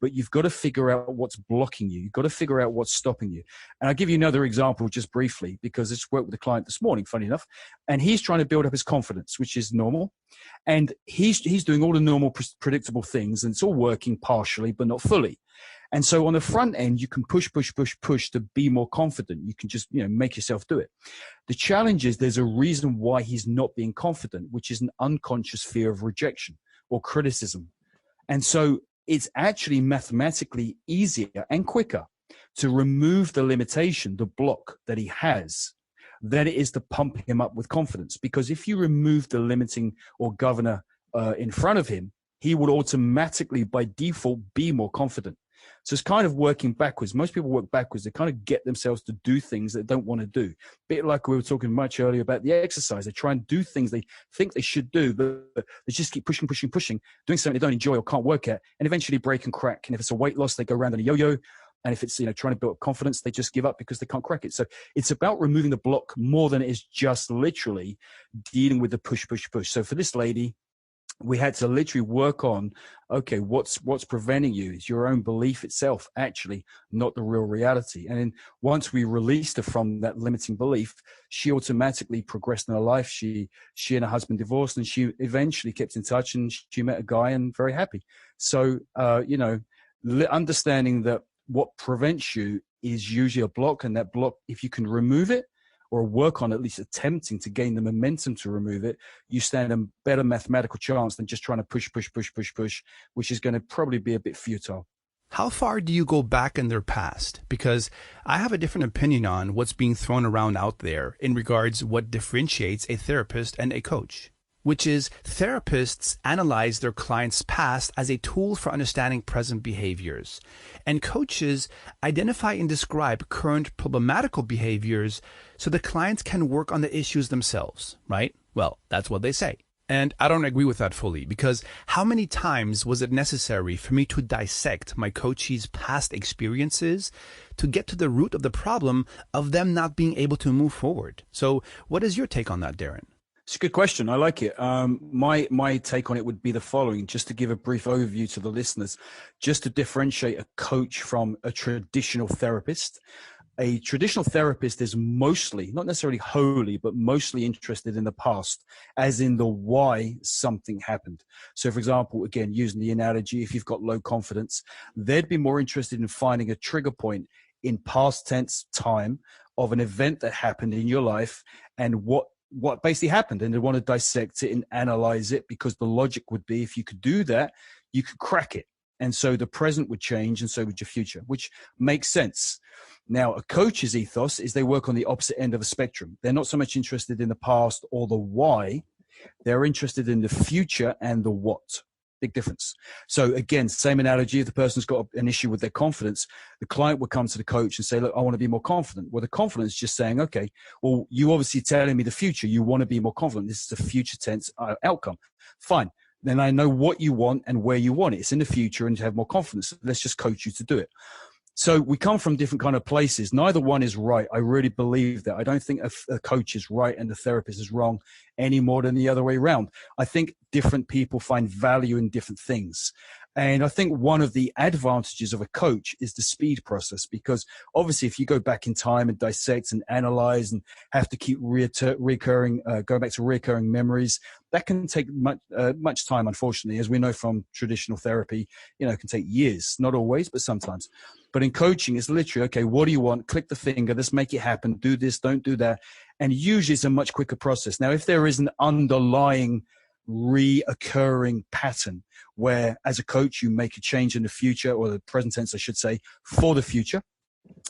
But you've got to figure out what's blocking you. You've got to figure out what's stopping you. And I'll give you another example just briefly, because I just worked with a client this morning, funny enough, and he's trying to build up his confidence, which is normal. And he's doing all the normal predictable things, and it's all working partially, but not fully. And so on the front end, you can push to be more confident. You can just, make yourself do it. The challenge is there's a reason why he's not being confident, which is an unconscious fear of rejection or criticism. And so it's actually mathematically easier and quicker to remove the limitation, the block that he has, than it is to pump him up with confidence. Because if you remove the limiting or governor in front of him, he would automatically, by default, be more confident. So it's kind of working backwards. Most people work backwards. They kind of get themselves to do things they don't want to do. A bit like we were talking much earlier about the exercise. They try and do things they think they should do, but they just keep pushing, doing something they don't enjoy or can't work at, and eventually break and crack. And if it's a weight loss, they go around in a yo-yo. And if it's, trying to build up confidence, they just give up because they can't crack it. So it's about removing the block more than it is just literally dealing with the push. So for this lady, we had to literally work on, okay, what's preventing you? It's your own belief itself, actually, not the real reality. And then once we released her from that limiting belief, she automatically progressed in her life. She and her husband divorced, and she eventually kept in touch, and she met a guy and very happy. So, understanding that what prevents you is usually a block, and that block, if you can remove it or work on at least attempting to gain the momentum to remove it, you stand a better mathematical chance than just trying to push, which is going to probably be a bit futile. How far do you go back in their past? Because I have a different opinion on what's being thrown around out there in regards what differentiates a therapist and a coach, which is therapists analyze their clients' past as a tool for understanding present behaviors, and coaches identify and describe current problematical behaviors so the clients can work on the issues themselves, right? Well, that's what they say. And I don't agree with that fully, because how many times was it necessary for me to dissect my coachee's past experiences to get to the root of the problem of them not being able to move forward? So what is your take on that, Darren? It's a good question. I like it. My take on it would be the following, just to give a brief overview to the listeners, just to differentiate a coach from a traditional therapist. A traditional therapist is mostly, not necessarily wholly, but mostly interested in the past, as in the why something happened. So, for example, again, using the analogy, if you've got low confidence, they'd be more interested in finding a trigger point in past tense time of an event that happened in your life and what basically happened. And they want to dissect it and analyze it, because the logic would be, if you could do that, you could crack it. And so the present would change, and so would your future, which makes sense. Now, a coach's ethos is they work on the opposite end of the spectrum. They're not so much interested in the past or the why. They're interested in the future and the what. Big difference. So again, same analogy. If the person's got an issue with their confidence, the client would come to the coach and say, look, I want to be more confident. Well, the confidence is just saying, okay, well, you obviously telling me the future. You want to be more confident. This is a future tense outcome. Fine. Then I know what you want and where you want it. It's in the future, and you have more confidence. Let's just coach you to do it. So we come from different kind of places. Neither one is right. I really believe that. I don't think a coach is right and the therapist is wrong any more than the other way around. I think different people find value in different things. And I think one of the advantages of a coach is the speed process, because obviously if you go back in time and dissect and analyze and have to keep going back to recurring memories, that can take much time, unfortunately, as we know from traditional therapy. It can take years, not always, but sometimes. But in coaching, it's literally, okay, what do you want? Click the finger, let's make it happen. Do this, don't do that. And usually it's a much quicker process. Now, if there is an underlying reoccurring pattern where, as a coach, you make a change in the future, or the present tense, I should say, for the future,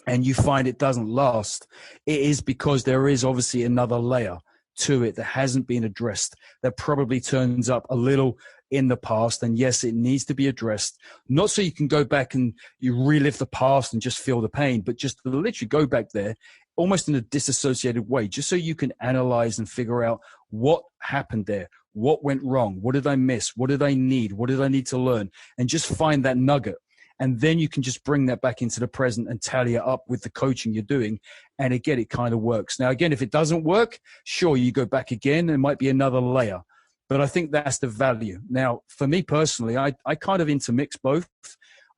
and you find it doesn't last, it is because there is obviously another layer to it that hasn't been addressed, that probably turns up a little in the past. And yes, it needs to be addressed, not so you can go back and you relive the past and just feel the pain, but just to literally go back there almost in a disassociated way, just so you can analyze and figure out what happened there, what went wrong, what did I miss, what did I need, what did I need to learn, and just find that nugget. And then you can just bring that back into the present and tally it up with the coaching you're doing. And again, it kind of works. Now, again, if it doesn't work, sure, you go back again. It might be another layer. But I think that's the value. Now, for me personally, I kind of intermix both.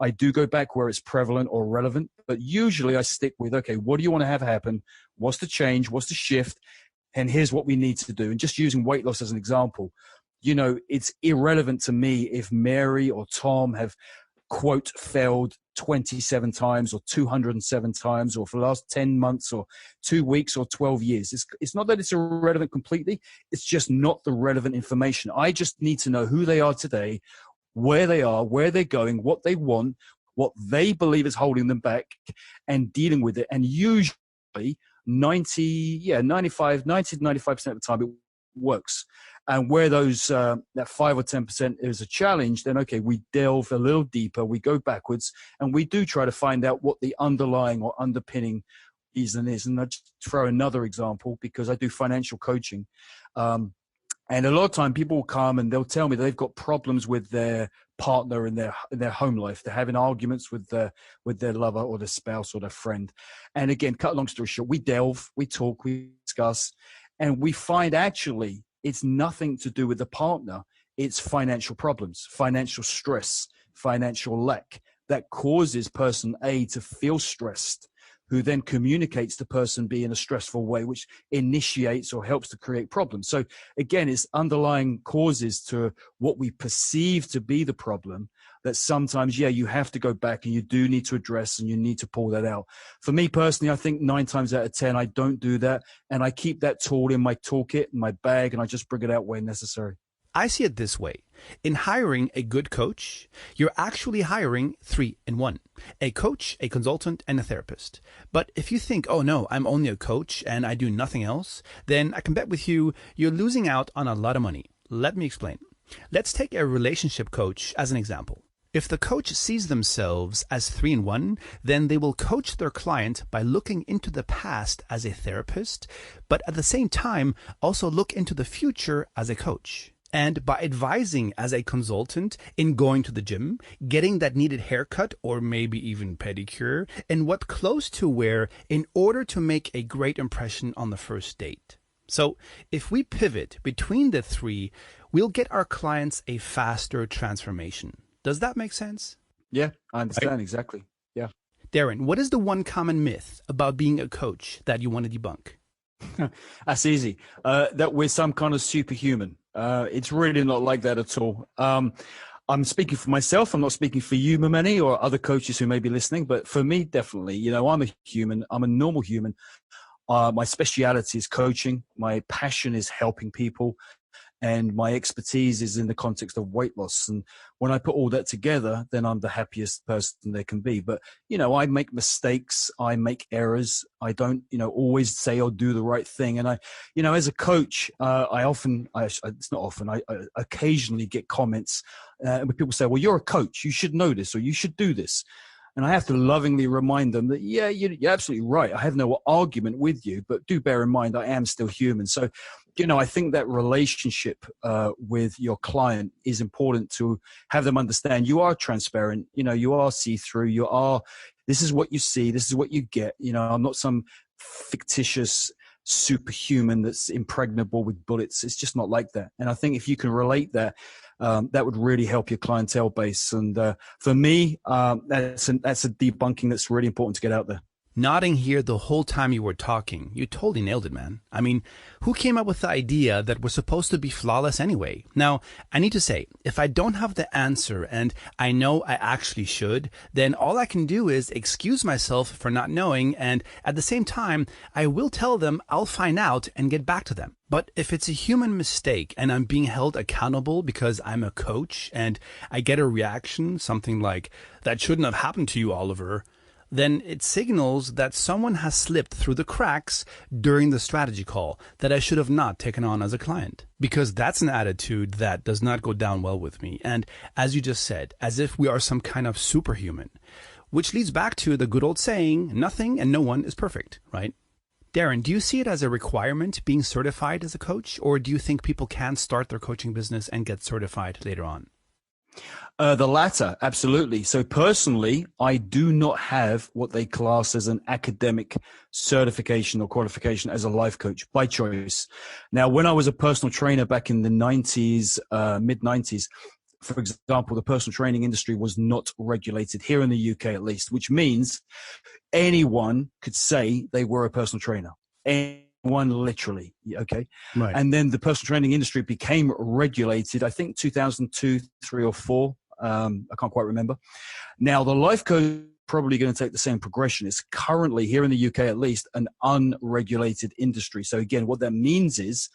I do go back where it's prevalent or relevant. But usually I stick with, okay, what do you want to have happen? What's the change? What's the shift? And here's what we need to do. And just using weight loss as an example, it's irrelevant to me if Mary or Tom have, quote, failed 27 times or 207 times, or for the last 10 months or 2 weeks or 12 years. It's not that it's irrelevant completely. It's just not the relevant information. I just need to know who they are today, where they are, where they're going, what they want, what they believe is holding them back, and dealing with it. And usually 90 to 95% of the time it works. And where those that 5 or 10% is a challenge, then okay, we delve a little deeper, we go backwards, and we do try to find out what the underlying or underpinning reason is. And I'll just throw another example, because I do financial coaching. And a lot of time people will come and they'll tell me they've got problems with their partner in their home life. They're having arguments with their lover or their spouse or their friend. And again, cut a long story short, we delve, we talk, we discuss, and we find actually it's nothing to do with the partner. It's financial problems, financial stress, financial lack that causes person A to feel stressed, who then communicates to person B in a stressful way, which initiates or helps to create problems. So again, it's underlying causes to what we perceive to be the problem, that sometimes, yeah, you have to go back and you do need to address and you need to pull that out. For me personally, I think 9 times out of 10, I don't do that. And I keep that tool in my toolkit, in my bag, and I just bring it out where necessary. I see it this way. In hiring a good coach, you're actually hiring 3 in 1. A coach, a consultant, and a therapist. But if you think, oh no, I'm only a coach and I do nothing else, then I can bet with you, you're losing out on a lot of money. Let me explain. Let's take a relationship coach as an example. If the coach sees themselves as 3 in 1, then they will coach their client by looking into the past as a therapist, but at the same time also look into the future as a coach. And by advising as a consultant in going to the gym, getting that needed haircut or maybe even pedicure, and what clothes to wear in order to make a great impression on the first date. So if we pivot between the 3, we'll get our clients a faster transformation. Does that make sense? Yeah, I understand. Right? Exactly. Yeah. Darren, what is the one common myth about being a coach that you want to debunk? That's easy. That we're some kind of superhuman. It's really not like that at all. I'm speaking for myself. I'm not speaking for you, Mameni, or other coaches who may be listening. But for me, definitely, I'm a human. I'm a normal human. My speciality is coaching. My passion is helping people. And my expertise is in the context of weight loss. And when I put all that together, then I'm the happiest person there can be. But, I make mistakes. I make errors. I don't, always say or do the right thing. And as a coach, it's not often, I occasionally get comments where people say, well, you're a coach. You should know this or you should do this. And I have to lovingly remind them that, yeah, you're absolutely right. I have no argument with you, but do bear in mind, I am still human. So, I think that relationship with your client is important to have them understand you are transparent, you are see-through, this is what you see, this is what you get. I'm not some fictitious superhuman that's impregnable with bullets. It's just not like that. And I think if you can relate that, that would really help your clientele base. And for me, that's a debunking that's really important to get out there. Nodding here the whole time you were talking. You totally nailed it, man. I mean, who came up with the idea that we're supposed to be flawless anyway? Now, I need to say, if I don't have the answer and I know I actually should, then all I can do is excuse myself for not knowing, and at the same time, I will tell them I'll find out and get back to them. But if it's a human mistake and I'm being held accountable because I'm a coach and I get a reaction, something like, that shouldn't have happened to you, Oliver, then it signals that someone has slipped through the cracks during the strategy call that I should have not taken on as a client. Because that's an attitude that does not go down well with me. And as you just said, as if we are some kind of superhuman, which leads back to the good old saying, nothing and no one is perfect, right? Darren, do you see it as a requirement being certified as a coach, or do you think people can start their coaching business and get certified later on? The latter, absolutely. So personally, I do not have what they class as an academic certification or qualification as a life coach by choice. Now, when I was a personal trainer back in the 90s, mid-90s, for example, the personal training industry was not regulated here in the UK, at least, which means anyone could say they were a personal trainer. Anyone, literally. Okay. Right. And then the personal training industry became regulated, I think 2002, 3 or 4. I can't quite remember. Now, the life coach is probably going to take the same progression. It's currently, here in the UK at least, an unregulated industry. So again, what that means is,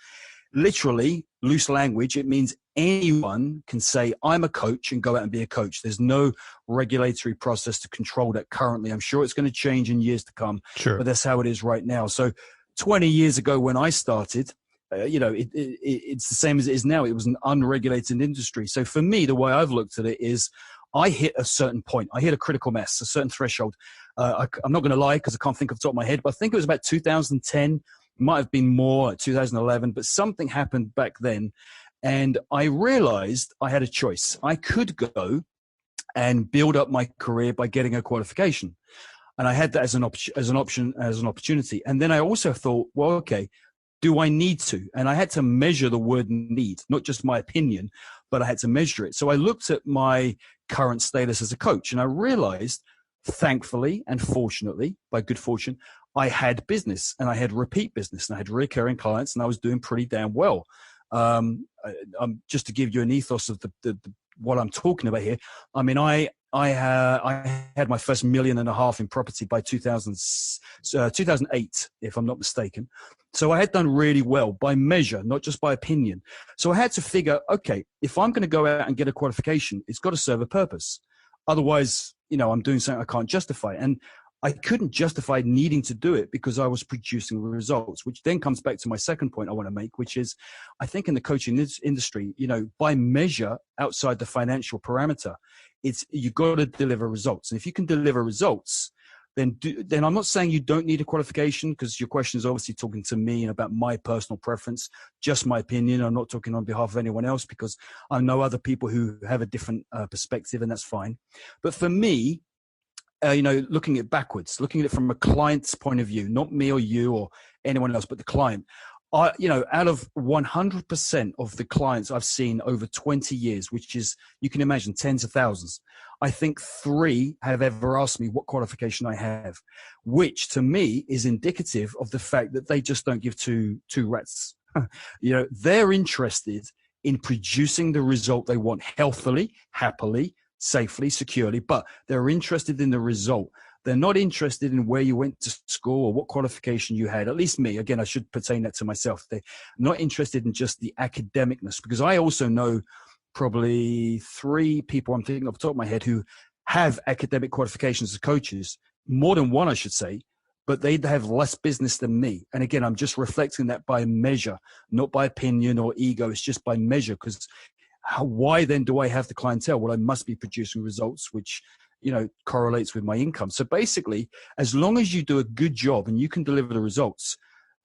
literally, loose language, it means anyone can say, I'm a coach, and go out and be a coach. There's no regulatory process to control that currently. I'm sure it's going to change in years to come, Sure. but that's how it is right now. So 20 years ago when I started, it's the same as it is now. It was an unregulated industry. So for me, the way I've looked at it is I hit a certain point. I hit a critical mass, a certain threshold. I'm not going to lie because I can't think off the top of my head, but I think it was about 2010. It might have been more, 2011, but something happened back then. And I realized I had a choice. I could go and build up my career by getting a qualification. And I had that as an opportunity. And then I also thought, well, okay, do I need to? And I had to measure the word need, not just my opinion, but I had to measure it. So I looked at my current status as a coach, and I realized, thankfully and fortunately, by good fortune, I had business, and I had repeat business, and I had recurring clients, and I was doing pretty damn well. Just to give you an ethos of the what I'm talking about here. I mean, I had my first $1.5 million in property by 2008, if I'm not mistaken. So I had done really well by measure, not just by opinion. So I had to figure, okay, if I'm going to go out and get a qualification, it's got to serve a purpose. Otherwise, I'm doing something I can't justify. And I couldn't justify needing to do it because I was producing results, which then comes back to my second point I want to make, which is I think in the coaching industry, by measure outside the financial parameter, you've got to deliver results. And if you can deliver results, then I'm not saying you don't need a qualification, because your question is obviously talking to me and about my personal preference, just my opinion. I'm not talking on behalf of anyone else, because I know other people who have a different perspective, and that's fine. But for me, looking at it backwards, looking at it from a client's point of view, not me or you or anyone else, but the client. Out of 100% of the clients I've seen over 20 years, which is, you can imagine, tens of thousands, I think 3 have ever asked me what qualification I have, which to me is indicative of the fact that they just don't give two rats. They're interested in producing the result they want healthily, happily, safely, securely, but they're interested in the result. They're not interested in where you went to school or what qualification you had. At least me, again, I should pertain that to myself. They're not interested in just the academicness, because I also know probably 3 people I'm thinking off the top of my head who have academic qualifications as coaches, more than 1, I should say, but they have less business than me. And again, I'm just reflecting that by measure, not by opinion or ego. It's just by measure, because why then do I have the clientele? Well, I must be producing results, which correlates with my income. So basically, as long as you do a good job and you can deliver the results,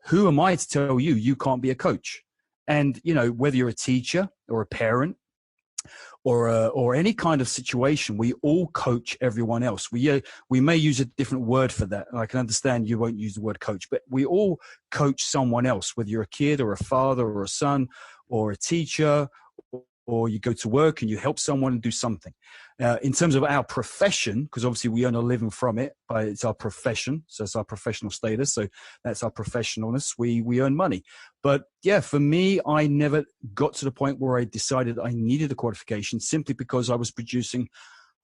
who am I to tell you can't be a coach? And, whether you're a teacher or a parent or any kind of situation, we all coach everyone else. We may use a different word for that. I can understand you won't use the word coach, but we all coach someone else, whether you're a kid or a father or a son or a teacher, or you go to work and you help someone do something. In terms of our profession, because obviously we earn a living from it, but it's our profession, so it's our professional status, so that's our professionalness, we earn money. But yeah, for me, I never got to the point where I decided I needed a qualification, simply because I was producing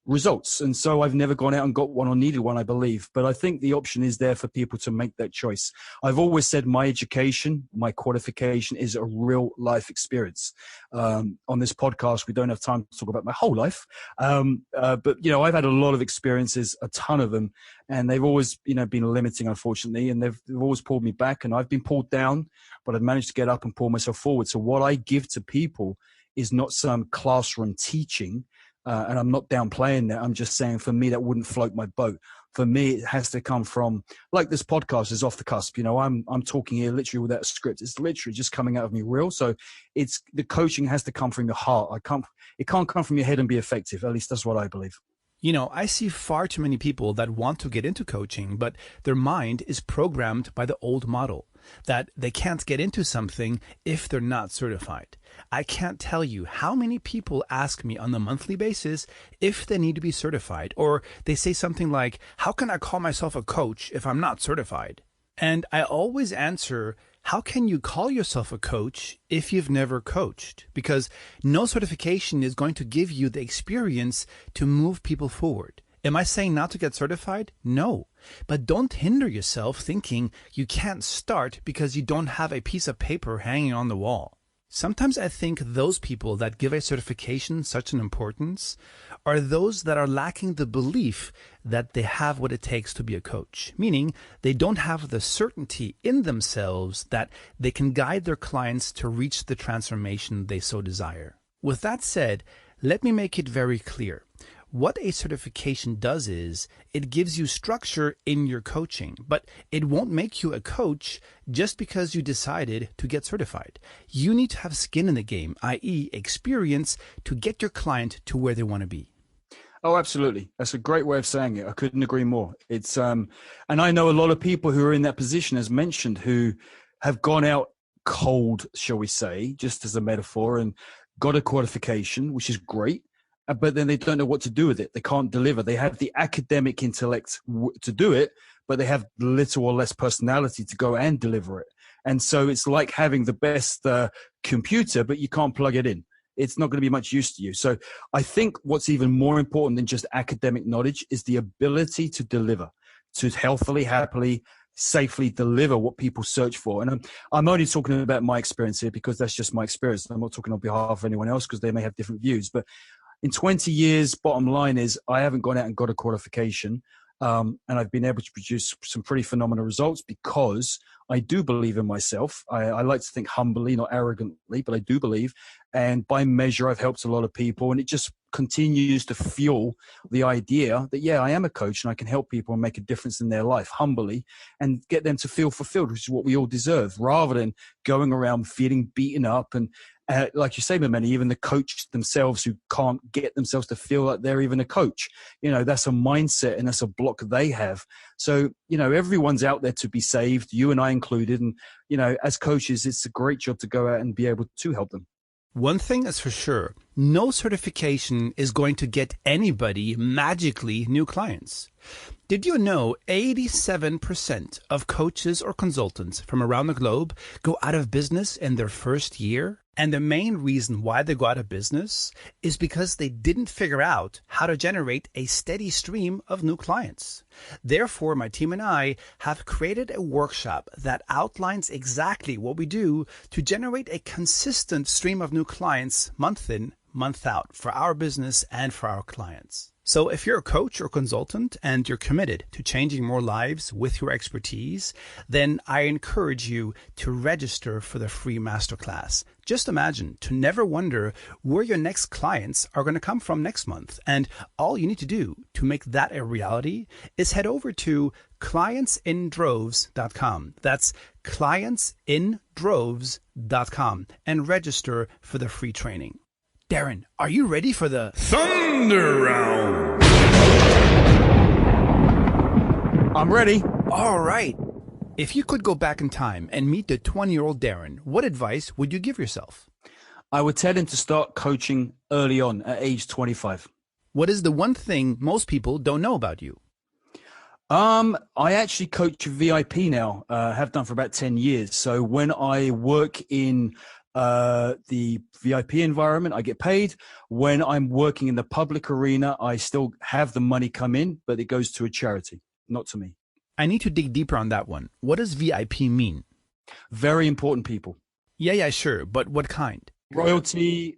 results. And so I've never gone out and got one or needed one, I believe. But I think the option is there for people to make that choice. I've always said my education, my qualification is a real life experience. On this podcast, we don't have time to talk about my whole life. But, I've had a lot of experiences, a ton of them, and they've always, been limiting, unfortunately, and they've always pulled me back, and I've been pulled down, but I've managed to get up and pull myself forward. So what I give to people is not some classroom teaching. And I'm not downplaying that. I'm just saying, for me, that wouldn't float my boat. For me, it has to come from, like this podcast is off the cusp. I'm talking here literally without a script. It's literally just coming out of me real. So the coaching has to come from your heart. It can't come from your head and be effective. At least that's what I believe. I see far too many people that want to get into coaching, but their mind is programmed by the old model that they can't get into something if they're not certified. I can't tell you how many people ask me on a monthly basis if they need to be certified, or they say something like, how can I call myself a coach if I'm not certified? And I always answer, how can you call yourself a coach if you've never coached? Because no certification is going to give you the experience to move people forward. Am I saying not to get certified? No. But don't hinder yourself thinking you can't start because you don't have a piece of paper hanging on the wall. Sometimes I think those people that give a certification such an importance are those that are lacking the belief that they have what it takes to be a coach, meaning they don't have the certainty in themselves that they can guide their clients to reach the transformation they so desire. With that said, let me make it very clear. What a certification does is it gives you structure in your coaching, but it won't make you a coach just because you decided to get certified. You need to have skin in the game, i.e. experience, to get your client to where they want to be. Oh, absolutely. That's a great way of saying it. I couldn't agree more. It's and I know a lot of people who are in that position, as mentioned, who have gone out cold, shall we say, just as a metaphor, and got a qualification, which is great. But then they don't know what to do with it. They can't deliver. They have the academic intellect to do it, but they have little or less personality to go and deliver it. And so it's like having the best computer, but you can't plug it in. it's not going to be much use to you. So I think what's even more important than just academic knowledge is the ability to deliver, to healthily, happily, safely deliver what people search for. And I'm only talking about my experience here because that's just my experience. I'm not talking on behalf of anyone else because they may have different views. But in 20 years, bottom line is I haven't gone out and got a qualification. And I've been able to produce some pretty phenomenal results because I do believe in myself. I like to think humbly, not arrogantly, but I do believe. And by measure, I've helped a lot of people. And it just continues to fuel the idea that, yeah, I am a coach and I can help people and make a difference in their life humbly and get them to feel fulfilled, which is what we all deserve, rather than going around feeling beaten up and like you say, Mameni, even the coach themselves who can't get themselves to feel like they're even a coach. That's a mindset and that's a block they have. So, everyone's out there to be saved, you and I included. And, as coaches, it's a great job to go out and be able to help them. One thing is for sure, no certification is going to get anybody magically new clients. Did you know 87% of coaches or consultants from around the globe go out of business in their first year? And the main reason why they go out of business is because they didn't figure out how to generate a steady stream of new clients. Therefore, my team and I have created a workshop that outlines exactly what we do to generate a consistent stream of new clients month in, month out for our business and for our clients. So if you're a coach or consultant and you're committed to changing more lives with your expertise, then I encourage you to register for the free masterclass. Just imagine to never wonder where your next clients are going to come from next month. And all you need to do to make that a reality is head over to clientsindroves.com. That's clientsindroves.com and register for the free training. Darren, are you ready for the Thunder Round? I'm ready. All right. If you could go back in time and meet the 20-year-old Darren, what advice would you give yourself? I would tell him to start coaching early on at age 25. What is the one thing most people don't know about you? I actually coach VIP now, have done for about 10 years. So when I work in the VIP environment, I get paid. When I'm working in the public arena, I still have the money come in, but it goes to a charity, not to me. I need to dig deeper on that one. What does VIP mean? Very important people. Yeah, sure. But what kind? Royalty,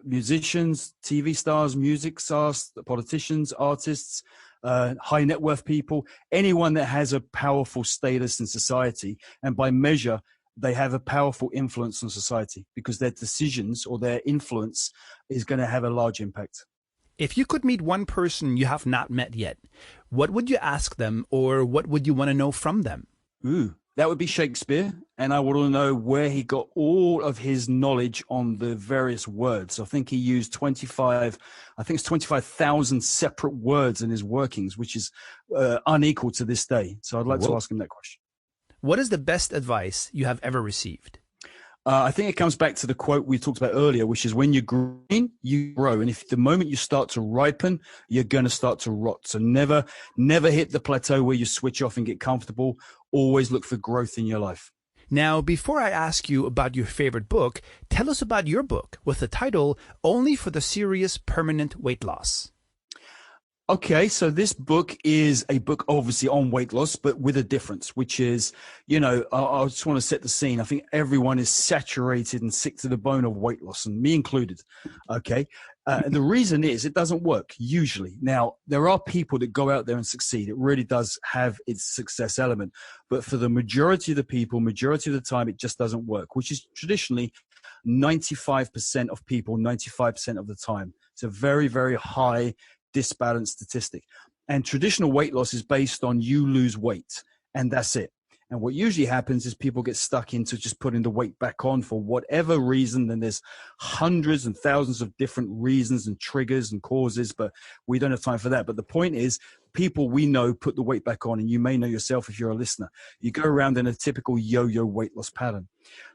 musicians, TV stars, music stars, politicians, artists, high net worth people, anyone that has a powerful status in society. And by measure, they have a powerful influence on society because their decisions or their influence is going to have a large impact. If you could meet one person you have not met yet, what would you ask them or what would you want to know from them? That would be Shakespeare. And I want to know where he got all of his knowledge on the various words. I think he used 25,000 separate words in his workings, which is unequal to this day. So I'd like to ask him that question. What is the best advice you have ever received? I think it comes back to the quote we talked about earlier, which is when you're green, you grow. And if the moment you start to ripen, you're going to start to rot. So never hit the plateau where you switch off and get comfortable. Always look for growth in your life. Now, before I ask you about your favorite book, tell us about your book with the title, Only for the Serious Permanent Weight Loss. Okay, so this book is a book obviously on weight loss, but with a difference, which is, I just want to set the scene. I think everyone is saturated and sick to the bone of weight loss, and me included. Okay, and the reason is it doesn't work usually. Now, there are people that go out there and succeed. It really does have its success element, but for the majority of the people, majority of the time, it just doesn't work, which is traditionally 95% of people, 95% of the time. It's a very, very high disbalanced statistic. And traditional weight loss is based on you lose weight and that's it. And what usually happens is people get stuck into just putting the weight back on for whatever reason. Then there's hundreds and thousands of different reasons and triggers and causes, but we don't have time for that. But the point is, people we know put the weight back on, and you may know yourself if you're a listener. You go around in a typical yo-yo weight loss pattern.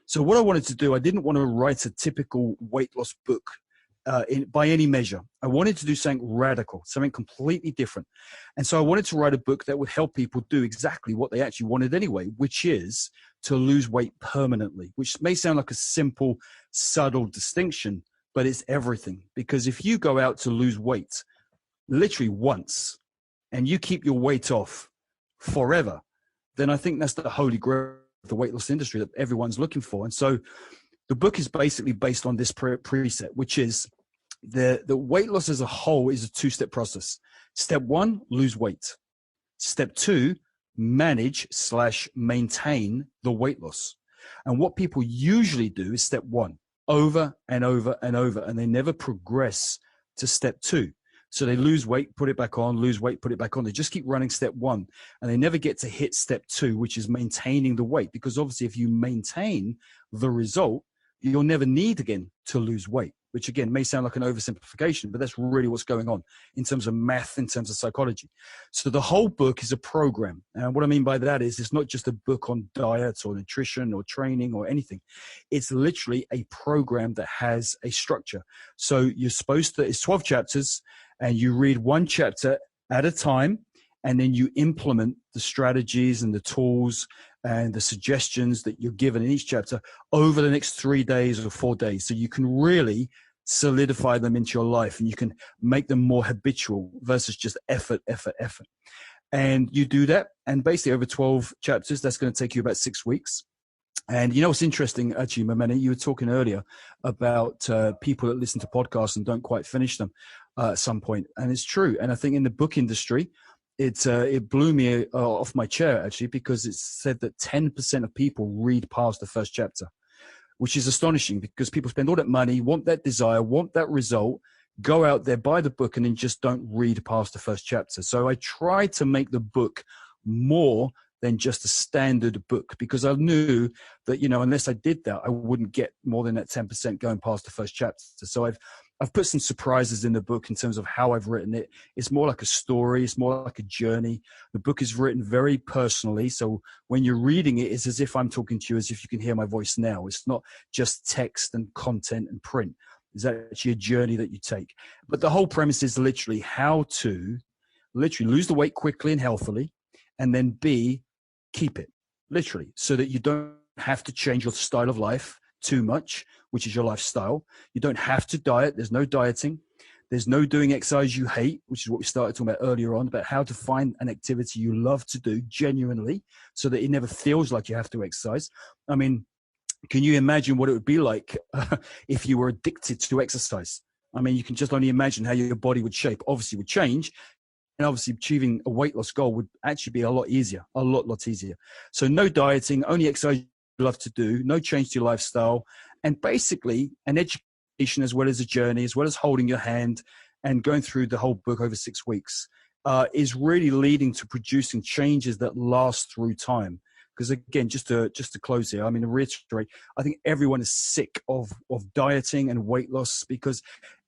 So what I wanted to do, I didn't want to write a typical weight loss book by any measure. I wanted to do something radical, something completely different. And so I wanted to write a book that would help people do exactly what they actually wanted anyway, which is to lose weight permanently, which may sound like a simple, subtle distinction, but it's everything. Because if you go out to lose weight literally once and you keep your weight off forever, then I think that's the holy grail of the weight loss industry that everyone's looking for. And so the book is basically based on this preset, which is the weight loss as a whole is a two-step process. Step one, lose weight. Step two, manage/maintain the weight loss. And what people usually do is step one over and over and over, and they never progress to step two. So they lose weight, put it back on, lose weight, put it back on. They just keep running step one, and they never get to hit step two, which is maintaining the weight. Because obviously if you maintain the result, you'll never need again to lose weight, which again may sound like an oversimplification, but that's really what's going on in terms of math, in terms of psychology. So the whole book is a program. And what I mean by that is it's not just a book on diet or nutrition or training or anything. It's literally a program that has a structure. So you're supposed to, it's 12 chapters, and you read one chapter at a time, and then you implement the strategies and the tools and the suggestions that you're given in each chapter over the next 3 days or 4 days. So you can really solidify them into your life, and you can make them more habitual versus just effort. And you do that. And basically over 12 chapters, that's going to take you about 6 weeks. And you know what's interesting, actually, Mamene, you were talking earlier about people that listen to podcasts and don't quite finish them at some point. And it's true. And I think in the book industry, it blew me off my chair, actually, because it said that 10% of people read past the first chapter, which is astonishing, because people spend all that money, want that desire, want that result, go out there, buy the book, and then just don't read past the first chapter. So I tried to make the book more than just a standard book, because I knew that, you know, unless I did that, I wouldn't get more than that 10% going past the first chapter. So I've put some surprises in the book in terms of how I've written it. It's more like a story. It's more like a journey. The book is written very personally. So when you're reading it, it's as if I'm talking to you, as if you can hear my voice now. It's not just text and content and print. It's actually a journey that you take. But the whole premise is literally how to literally lose the weight quickly and healthily, and then keep it, literally, so that you don't have to change your style of life too much, which is your lifestyle. You don't have to diet. There's no dieting. There's no doing exercise you hate, which is what we started talking about earlier on, about how to find an activity you love to do genuinely so that it never feels like you have to exercise. I mean, can you imagine what it would be like if you were addicted to exercise? I mean, you can just only imagine how your body would shape. Obviously, would change. And obviously achieving a weight loss goal would actually be a lot easier, a lot easier. So no dieting, only exercise you love to do, no change to your lifestyle, and basically an education as well as a journey, as well as holding your hand and going through the whole book over 6 weeks is really leading to producing changes that last through time. Because again, just to close here, I mean, to reiterate, I think everyone is sick of dieting and weight loss, because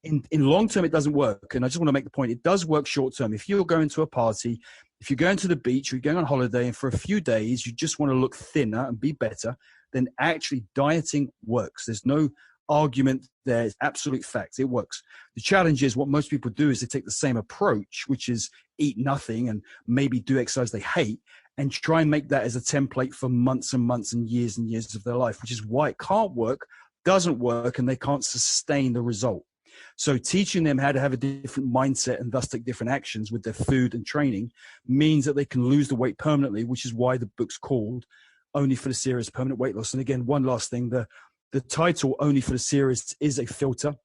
in long term, it doesn't work. And I just want to make the point, it does work short term. If you're going to a party, if you're going to the beach, or you're going on holiday, and for a few days, you just want to look thinner and be better, then actually dieting works. There's no argument there. It's absolute fact. It works. The challenge is what most people do is they take the same approach, which is eat nothing and maybe do exercise they hate, and try and make that as a template for months and months and years of their life, which is why it can't work, doesn't work, and they can't sustain the result. So teaching them how to have a different mindset and thus take different actions with their food and training means that they can lose the weight permanently, which is why the book's called Only for the Serious Permanent Weight Loss. And again, one last thing, the title Only for the Serious is a filter.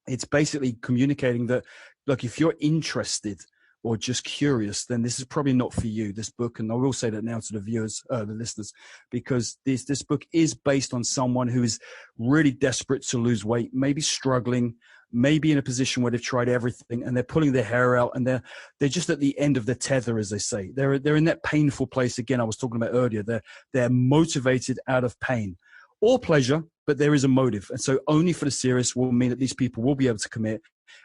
It's basically communicating that, look, if you're interested or just curious, then this is probably not for you, this book. And I will say that now to the viewers, the listeners, because this book is based on someone who is really desperate to lose weight, maybe struggling, maybe in a position where they've tried everything and they're pulling their hair out, and they're just at the end of the tether, as they say. They're in that painful place again I was talking about earlier. They're motivated out of pain or pleasure, but there is a motive. And so Only for the Serious will mean that these people will be able to commit,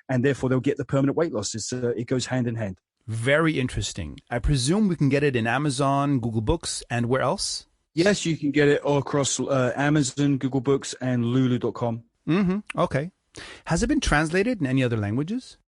and therefore they'll get the permanent weight loss. It goes hand in hand. Very interesting. I presume we can get it in Amazon, Google Books, and where else? Yes, you can get it all across Amazon, Google Books, and lulu.com. Okay. Has it been translated in any other languages?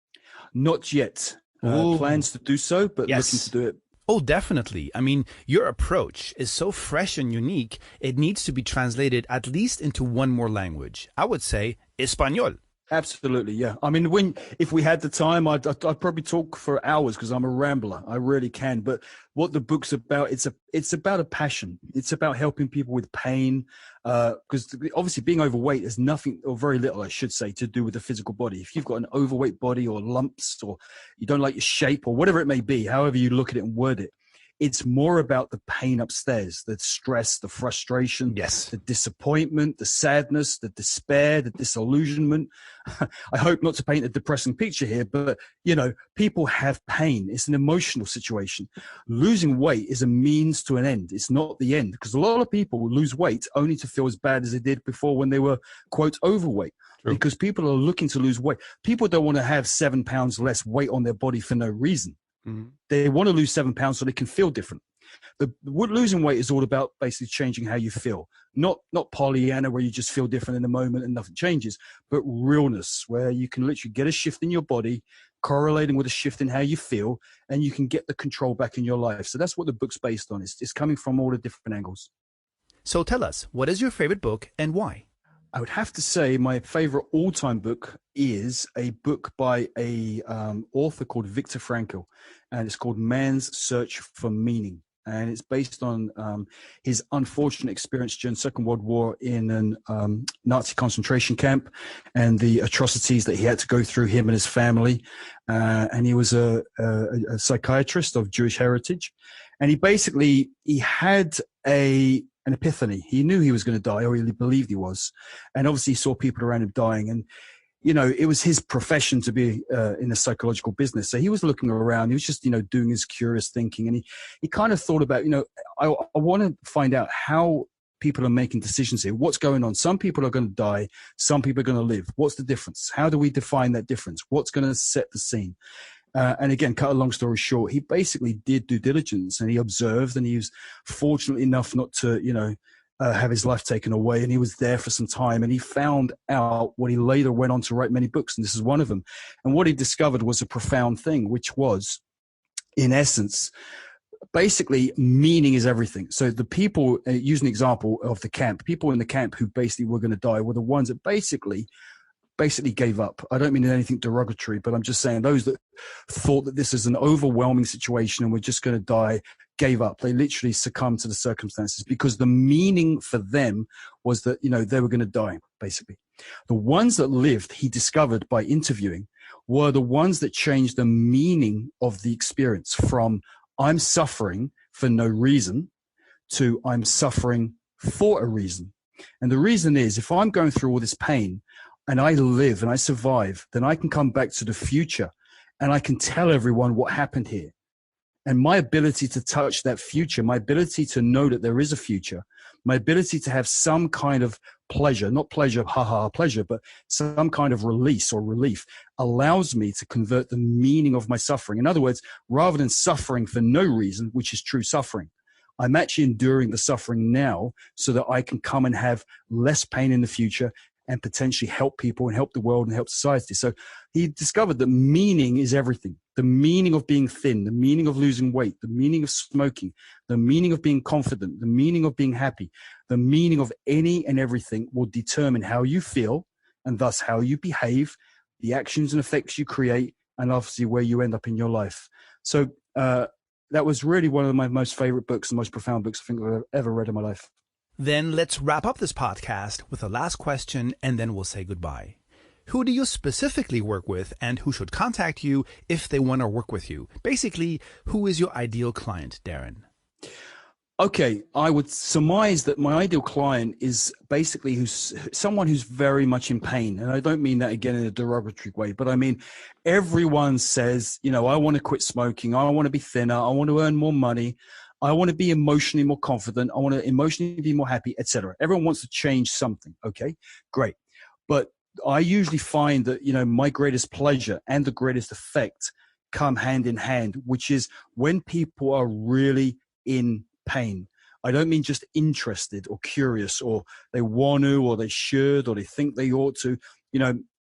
Not yet. Plans to do so, but yes. Looking to do it. Oh, definitely. I mean, your approach is so fresh and unique, it needs to be translated at least into one more language. I would say Espanol. Absolutely, yeah. I mean, if we had the time, I'd probably talk for hours because I'm a rambler. I really can. But what the book's about, it's about a passion. It's about helping people with pain. Because obviously, being overweight has nothing, or very little, I should say, to do with the physical body. If you've got an overweight body, or lumps, or you don't like your shape, or whatever it may be, however you look at it and word it, it's more about the pain upstairs, the stress, the frustration, Yes. the disappointment, the sadness, the despair, the disillusionment. I hope not to paint a depressing picture here, but, people have pain. It's an emotional situation. Losing weight is a means to an end. It's not the end, because a lot of people lose weight only to feel as bad as they did before when they were, quote, overweight. True. Because people are looking to lose weight. People don't want to have 7 pounds less weight on their body for no reason. Mm-hmm. They want to lose 7 pounds so they can feel different. Losing weight is all about basically changing how you feel. Not Pollyanna, where you just feel different in the moment and nothing changes, but realness, where you can literally get a shift in your body, correlating with a shift in how you feel, and you can get the control back in your life. So that's what the book's based on. It's coming from all the different angles. So tell us, what is your favorite book and why? I would have to say my favorite all-time book is a book by a author called Viktor Frankl, and it's called Man's Search for Meaning. And it's based on his unfortunate experience during the Second World War in an Nazi concentration camp, and the atrocities that he had to go through, him and his family. And he was a psychiatrist of Jewish heritage. And he had an epiphany. He knew he was going to die, or he believed he was. And obviously he saw people around him dying. And, it was his profession to be in the psychological business. So he was looking around. He was just, doing his curious thinking. And he kind of thought about, I want to find out how people are making decisions here. What's going on? Some people are going to die. Some people are going to live. What's the difference? How do we define that difference? What's going to set the scene? And again, cut a long story short, he basically did due diligence, and he observed, and he was fortunate enough not to, have his life taken away. And he was there for some time, and he found out what he later went on to write many books. And this is one of them. And what he discovered was a profound thing, which was, in essence, basically meaning is everything. So the people, using the example of the camp, people in the camp who basically were going to die were the ones that basically gave up. I don't mean anything derogatory, but I'm just saying those that thought that this is an overwhelming situation and we're just going to die, gave up. They literally succumbed to the circumstances, because the meaning for them was that, they were going to die, basically. The ones that lived, he discovered by interviewing, were the ones that changed the meaning of the experience from I'm suffering for no reason to I'm suffering for a reason. And the reason is, if I'm going through all this pain, and I live and I survive, then I can come back to the future and I can tell everyone what happened here. And my ability to touch that future, my ability to know that there is a future, my ability to have some kind of pleasure, not pleasure, pleasure, but some kind of release or relief, allows me to convert the meaning of my suffering. In other words, rather than suffering for no reason, which is true suffering, I'm actually enduring the suffering now so that I can come and have less pain in the future and potentially help people and help the world and help society. So he discovered that meaning is everything. The meaning of being thin, the meaning of losing weight, the meaning of smoking, the meaning of being confident, the meaning of being happy, the meaning of any and everything will determine how you feel, and thus how you behave, the actions and effects you create, and obviously where you end up in your life. So that was really one of my most favorite books and most profound books I think I've ever read in my life. Then let's wrap up this podcast with a last question, and then we'll say goodbye. Who do you specifically work with, and who should contact you if they want to work with you? Basically, who is your ideal client, Darren? Okay, I would surmise that my ideal client is basically someone who's very much in pain. And I don't mean that again in a derogatory way, but I mean, everyone says, I want to quit smoking. I want to be thinner. I want to earn more money. I want to be emotionally more confident. I want to emotionally be more happy, etc. Everyone wants to change something. Okay, great. But I usually find that, my greatest pleasure and the greatest effect come hand in hand, which is when people are really in pain. I don't mean just interested or curious, or they want to, or they should, or they think they ought to.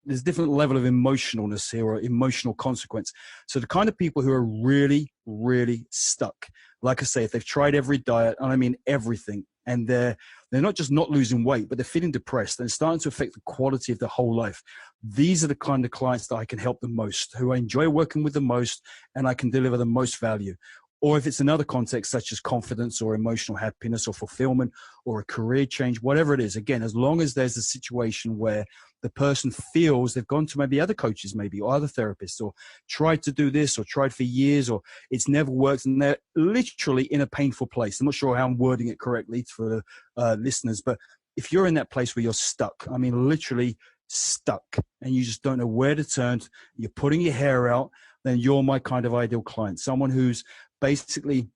There's a different level of emotionalness here, or emotional consequence. So the kind of people who are really, really stuck, like I say, if they've tried every diet, and I mean everything, and they're they're not just not losing weight, but they're feeling depressed and it's starting to affect the quality of their whole life. These are the kind of clients that I can help the most, who I enjoy working with the most, and I can deliver the most value. Or if it's another context, such as confidence or emotional happiness or fulfillment or a career change, whatever it is, again, as long as there's a situation where the person feels they've gone to maybe other coaches, maybe, or other therapists, or tried to do this or tried for years, or it's never worked, and they're literally in a painful place. I'm not sure how I'm wording it correctly for listeners, but if you're in that place where you're stuck, I mean, literally stuck, and you just don't know where to turn, you're putting your hair out, then you're my kind of ideal client. Someone who's basically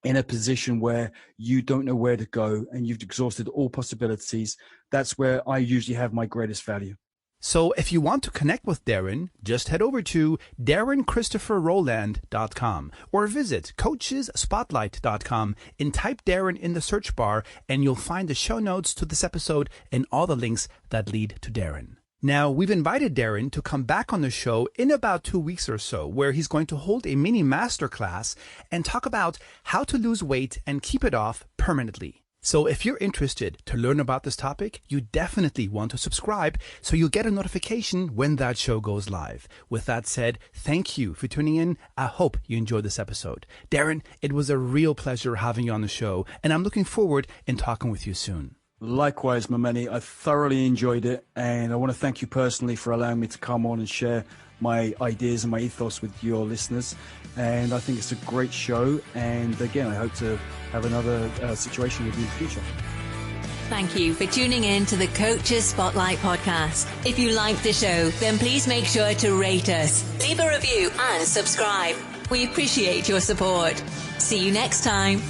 in a position where you don't know where to go and you've exhausted all possibilities. That's where I usually have my greatest value. So if you want to connect with Darren, just head over to DarrenChristopherRowland.com or visit CoachesSpotlight.com and type Darren in the search bar, and you'll find the show notes to this episode and all the links that lead to Darren. Now, we've invited Darren to come back on the show in about 2 weeks or so, where he's going to hold a mini masterclass and talk about how to lose weight and keep it off permanently. So if you're interested to learn about this topic, you definitely want to subscribe so you'll get a notification when that show goes live. With that said, thank you for tuning in. I hope you enjoyed this episode. Darren, it was a real pleasure having you on the show, and I'm looking forward in talking with you soon. Likewise, Mameni, I thoroughly enjoyed it, and I want to thank you personally for allowing me to come on and share my ideas and my ethos with your listeners. And I think it's a great show, and again, I hope to have another situation with you in the future. Thank you for tuning in to the Coaches Spotlight podcast. If you liked the show, then please make sure to rate us, leave a review and subscribe. We appreciate your support. See you next time.